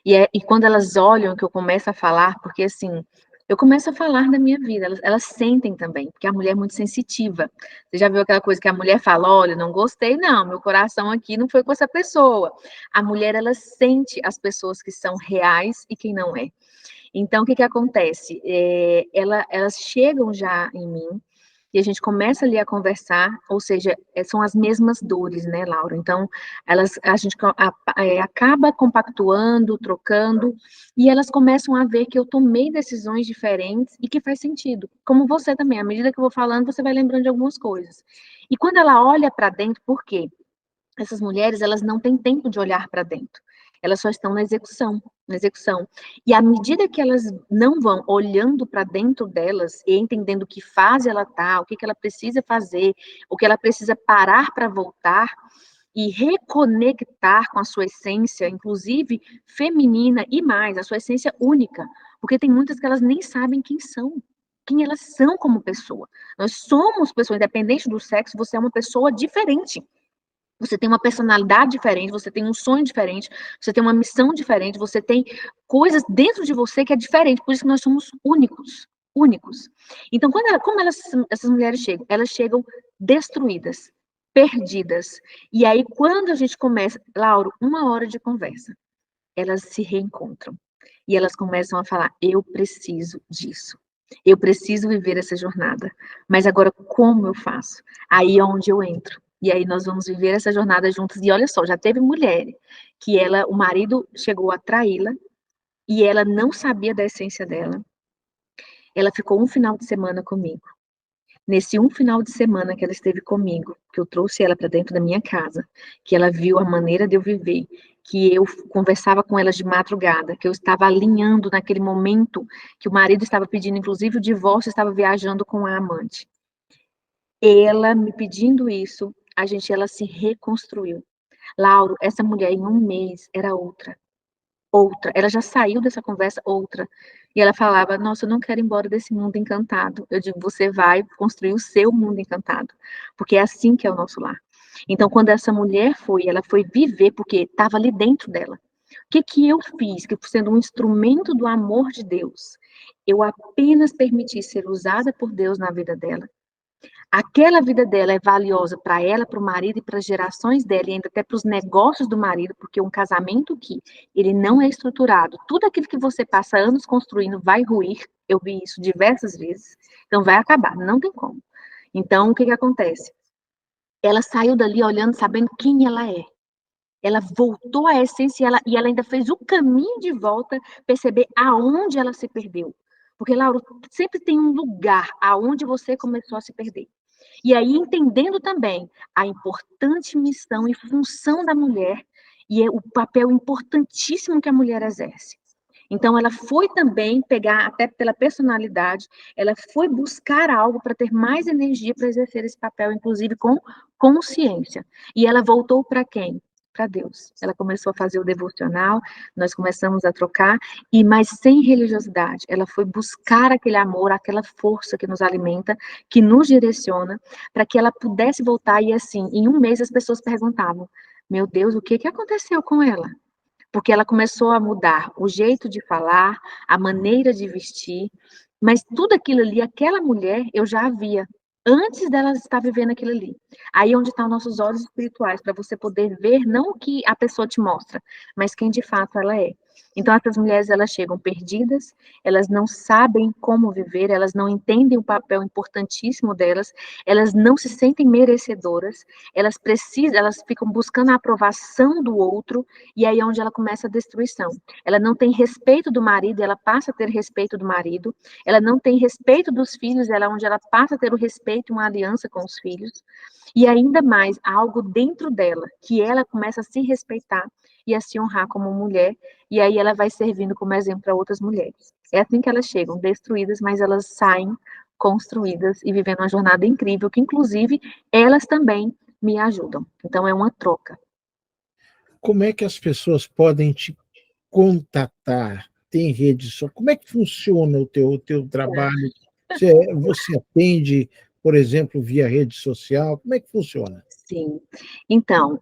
C: E quando elas olham que eu começo a falar, porque assim, eu começo a falar da minha vida, elas sentem também, porque a mulher é muito sensitiva. Você já viu aquela coisa que a mulher fala, olha, não gostei não, meu coração aqui não foi com essa pessoa. A mulher, ela sente as pessoas que são reais e quem não é. Então, o que acontece? Elas chegam já em mim, e a gente começa ali a conversar, ou seja, são as mesmas dores, né, Laura? Então, a gente acaba compactuando, trocando, e elas começam a ver que eu tomei decisões diferentes e que faz sentido. Como você também, à medida que eu vou falando, você vai lembrando de algumas coisas. E quando ela olha para dentro, por quê? Essas mulheres, elas não têm tempo de olhar para dentro. Elas só estão na execução. E à medida que elas não vão olhando para dentro delas e entendendo que fase ela está, o que ela precisa fazer, o que ela precisa parar para voltar e reconectar com a sua essência, inclusive feminina e mais, a sua essência única, porque tem muitas que elas nem sabem quem elas são como pessoa. Nós somos pessoas, independente do sexo, você é uma pessoa diferente. Você tem uma personalidade diferente, você tem um sonho diferente, você tem uma missão diferente, você tem coisas dentro de você que é diferente, por isso que nós somos únicos. Então, como essas mulheres chegam? Elas chegam destruídas, perdidas. E aí, quando a gente começa, Lauro, 1 hora de conversa, elas se reencontram. E elas começam a falar, eu preciso disso. Eu preciso viver essa jornada. Mas agora, como eu faço? Aí é onde eu entro. E aí nós vamos viver essa jornada juntos. E olha só, já teve mulher que o marido chegou a traí-la e ela não sabia da essência dela. Ela ficou um final de semana comigo. Nesse um final de semana que ela esteve comigo, que eu trouxe ela para dentro da minha casa, que ela viu a maneira de eu viver, que eu conversava com ela de madrugada, que eu estava alinhando naquele momento que o marido estava pedindo, inclusive, o divórcio, estava viajando com a amante. Ela me pedindo isso, ela se reconstruiu. Lauro, essa mulher em 1 mês era outra. Ela já saiu dessa conversa outra. E ela falava, nossa, eu não quero ir embora desse mundo encantado. Eu digo, você vai construir o seu mundo encantado. Porque é assim que é o nosso lar. Então, quando essa mulher ela foi viver, porque estava ali dentro dela. O que eu fiz? Que sendo um instrumento do amor de Deus, eu apenas permiti ser usada por Deus na vida dela. Aquela vida dela é valiosa para ela, para o marido e para as gerações dela, e ainda até para os negócios do marido, porque um casamento que ele não é estruturado, tudo aquilo que você passa anos construindo vai ruir, eu vi isso diversas vezes, então vai acabar, não tem como. Então, o que acontece? Ela saiu dali olhando, sabendo quem ela é. Ela voltou à essência e ela ainda fez o caminho de volta, perceber aonde ela se perdeu. Porque, Laura, sempre tem um lugar aonde você começou a se perder. E aí entendendo também a importante missão e função da mulher e o papel importantíssimo que a mulher exerce. Então, ela foi também pegar, até pela personalidade, ela foi buscar algo para ter mais energia para exercer esse papel, inclusive com consciência. E ela voltou para quem? Para Deus. Ela começou a fazer o devocional, nós começamos a trocar, mas sem religiosidade. Ela foi buscar aquele amor, aquela força que nos alimenta, que nos direciona, para que ela pudesse voltar. E assim, em um mês as pessoas perguntavam: meu Deus, o que aconteceu com ela? Porque ela começou a mudar o jeito de falar, a maneira de vestir, mas tudo aquilo ali, aquela mulher, eu já a via antes dela estar vivendo aquilo ali. Aí é onde estão nossos olhos espirituais, para você poder ver não o que a pessoa te mostra, mas quem de fato ela é. Então, essas mulheres, elas chegam perdidas, elas não sabem como viver, elas não entendem o papel importantíssimo delas, elas não se sentem merecedoras, elas precisam, elas ficam buscando a aprovação do outro, e aí é onde ela começa a destruição. Ela não tem respeito do marido, ela passa a ter respeito do marido, ela não tem respeito dos filhos, ela é onde ela passa a ter o respeito e uma aliança com os filhos, e ainda mais, algo dentro dela, que ela começa a se respeitar e a se honrar como mulher, e aí ela vai servindo como exemplo para outras mulheres. É assim que elas chegam, destruídas, mas elas saem construídas e vivendo uma jornada incrível, que inclusive elas também me ajudam. Então é uma troca.
B: Como é que as pessoas podem te contatar? Tem rede social? Como é que funciona o teu trabalho? Você atende, por exemplo, via rede social? Como é que funciona?
C: Sim. Então,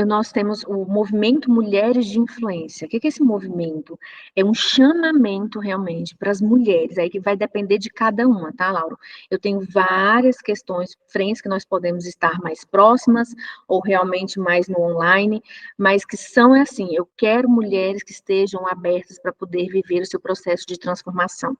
C: nós temos o movimento Mulheres de Influência. O que é esse movimento? É um chamamento realmente para as mulheres, aí que vai depender de cada uma, tá, Laura? Eu tenho várias questões, frentes que nós podemos estar mais próximas, ou realmente mais no online, mas que são assim, eu quero mulheres que estejam abertas para poder viver o seu processo de transformação.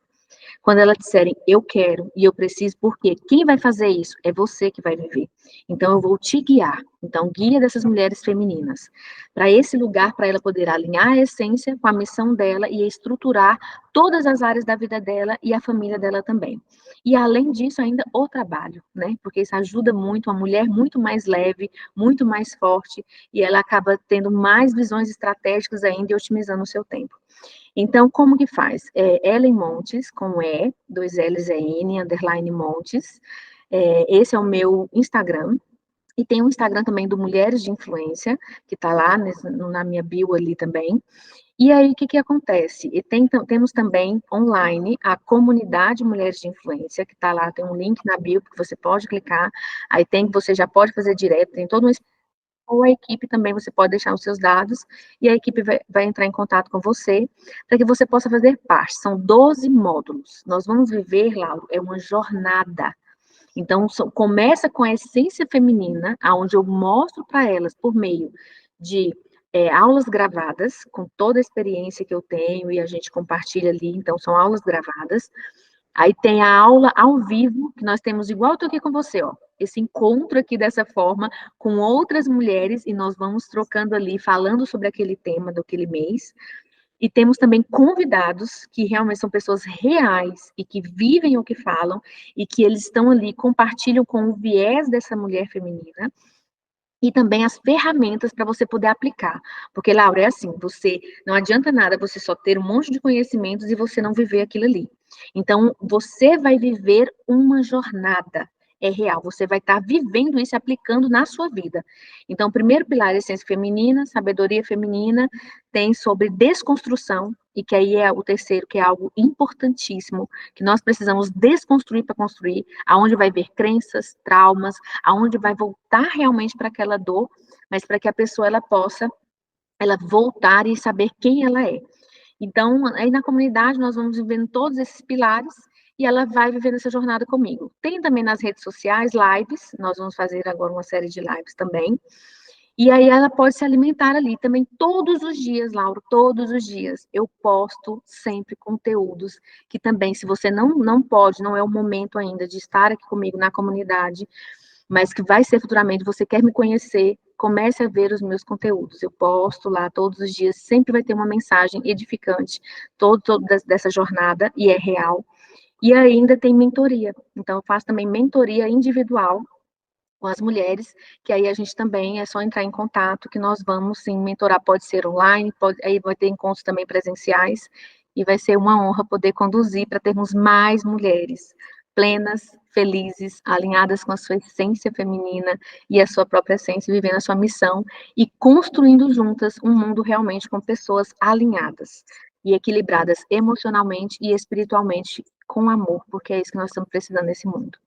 C: Quando elas disserem, eu quero e eu preciso, por quê? Quem vai fazer isso? É você que vai viver. Então, eu vou te guiar. Então, guia dessas mulheres femininas. Para esse lugar, para ela poder alinhar a essência com a missão dela e estruturar todas as áreas da vida dela e a família dela também. E, além disso, ainda o trabalho, né? Porque isso ajuda muito a mulher muito mais leve, muito mais forte, e ela acaba tendo mais visões estratégicas ainda e otimizando o seu tempo. Então, como que faz? Ellen Montes, com E, 2 L's e N, underline Montes. Esse é o meu Instagram. E tem um Instagram também do Mulheres de Influência, que está lá na minha bio ali também. E aí, o que acontece? Temos também online a comunidade Mulheres de Influência, que está lá, tem um link na bio que você pode clicar. Aí você já pode fazer direto, tem todo um, ou a equipe também, você pode deixar os seus dados, e a equipe vai entrar em contato com você, para que você possa fazer parte. São 12 módulos. Nós vamos viver, Laura, é uma jornada. Então, começa com a essência feminina, onde eu mostro para elas, por meio de aulas gravadas, com toda a experiência que eu tenho, e a gente compartilha ali, então são aulas gravadas. Aí tem a aula ao vivo, que nós temos igual eu tô aqui com você, ó. Esse encontro aqui dessa forma, com outras mulheres, e nós vamos trocando ali, falando sobre aquele tema daquele mês. E temos também convidados, que realmente são pessoas reais, e que vivem o que falam, e que eles estão ali, compartilham com o viés dessa mulher feminina, e também as ferramentas para você poder aplicar. Porque, Laura, é assim, não adianta nada você só ter um monte de conhecimentos e você não viver aquilo ali. Então, você vai viver uma jornada, é real, você vai estar vivendo isso e aplicando na sua vida. Então, o primeiro pilar é essência feminina, sabedoria feminina, tem sobre desconstrução, e que aí é o terceiro, que é algo importantíssimo, que nós precisamos desconstruir para construir, aonde vai ver crenças, traumas, aonde vai voltar realmente para aquela dor, mas para que a pessoa ela possa voltar e saber quem ela é. Então, aí na comunidade nós vamos vivendo todos esses pilares e ela vai vivendo essa jornada comigo. Tem também nas redes sociais lives, nós vamos fazer agora uma série de lives também. E aí ela pode se alimentar ali também todos os dias, Laura, todos os dias. Eu posto sempre conteúdos que também, se você não pode, não é o momento ainda de estar aqui comigo na comunidade, mas que vai ser futuramente, você quer me conhecer, comece a ver os meus conteúdos. Eu posto lá todos os dias, sempre vai ter uma mensagem edificante, todo dessa jornada, e é real. E ainda tem mentoria. Então, eu faço também mentoria individual com as mulheres, que aí a gente também é só entrar em contato, que nós vamos sim mentorar, pode ser online, aí vai ter encontros também presenciais, e vai ser uma honra poder conduzir para termos mais mulheres plenas, felizes, alinhadas com a sua essência feminina e a sua própria essência, vivendo a sua missão e construindo juntas um mundo realmente com pessoas alinhadas e equilibradas emocionalmente e espiritualmente com amor, porque é isso que nós estamos precisando nesse mundo.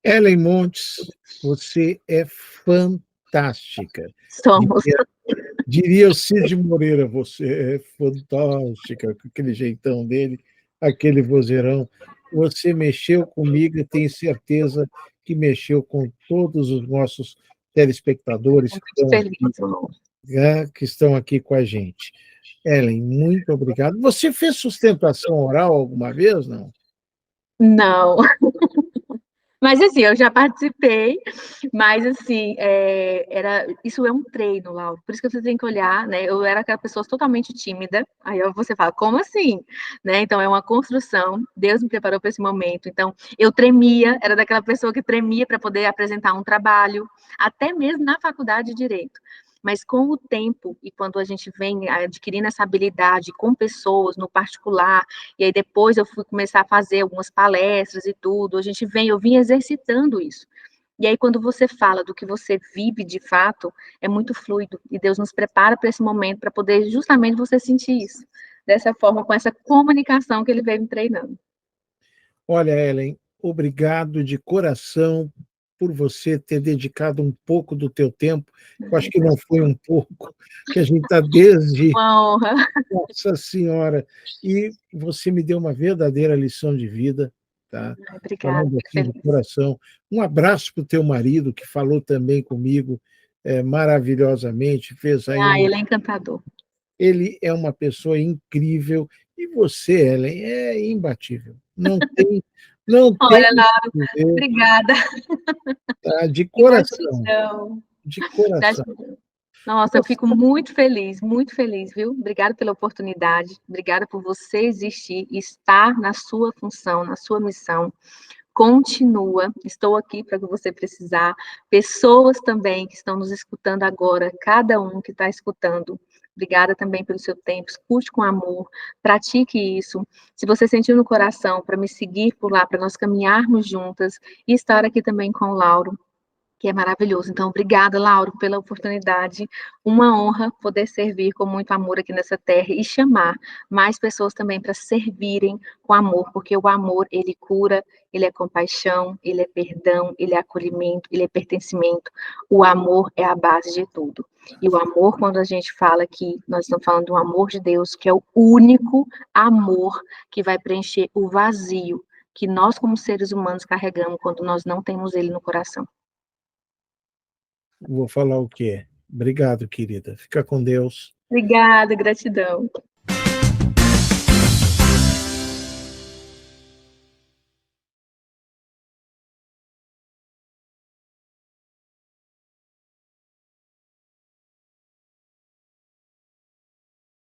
B: Ellen Montes, você é fantástica.
C: Somos.
B: Diria o Cid Moreira, você é fantástica, com aquele jeitão dele, aquele vozeirão. Você mexeu comigo e tenho certeza que mexeu com todos os nossos telespectadores
C: Feliz, amor.
B: que estão aqui com a gente. Ellen, muito obrigado. Você fez sustentação oral alguma vez, não?
C: Não. Mas assim, eu já participei, mas assim, isso é um treino, Laura. Por isso que você tem que olhar, né? Eu era aquela pessoa totalmente tímida. Aí você fala, como assim? Né? Então é uma construção. Deus me preparou para esse momento. Então eu tremia, era daquela pessoa que tremia para poder apresentar um trabalho, até mesmo na faculdade de direito. Mas com o tempo, e quando a gente vem adquirindo essa habilidade com pessoas, no particular, e aí depois eu fui começar a fazer algumas palestras e tudo, eu vim exercitando isso. E aí quando você fala do que você vive de fato, é muito fluido, e Deus nos prepara para esse momento, para poder justamente você sentir isso, dessa forma, com essa comunicação que Ele veio me treinando.
B: Olha, Ellen, obrigado de coração por você ter dedicado um pouco do teu tempo. Eu acho que não foi um pouco, que a gente está desde...
C: Uma honra.
B: Nossa Senhora! E você me deu uma verdadeira lição de vida, tá?
C: Obrigada,
B: Falando
C: fico
B: aqui de
C: feliz.
B: coração. Um abraço para o teu marido, que falou também comigo maravilhosamente, fez aí
C: Ele é encantador.
B: Ele é uma pessoa incrível, e você, Ellen, é imbatível. Não tem
C: Olha,
B: o
C: Laura,
B: que dizer,
C: obrigada.
B: tá? De
C: Que
B: coração,
C: gratidão.
B: de coração.
C: Gratidão. Nossa, eu fico muito feliz, viu? Obrigada pela oportunidade, obrigada por você existir e estar na sua função, na sua missão. Continua, estou aqui para o que você precisar. Pessoas também que estão nos escutando agora, cada um que está escutando. Obrigada também pelo seu tempo, escute com amor, pratique isso. Se você sentiu no coração para me seguir por lá, para nós caminharmos juntas e estar aqui também com o Lauro, que é maravilhoso. Então, obrigada, Lauro, pela oportunidade. Uma honra poder servir com muito amor aqui nessa terra e chamar mais pessoas também para servirem com amor, porque o amor, ele cura, ele é compaixão, ele é perdão, ele é acolhimento, ele é pertencimento. O amor é a base de tudo. E o amor, quando a gente fala que nós estamos falando do amor de Deus, que é o único amor que vai preencher o vazio que nós, como seres humanos, carregamos quando nós não temos ele no coração.
B: Vou falar o quê? Obrigado, querida. Fica com Deus.
C: Obrigada, gratidão.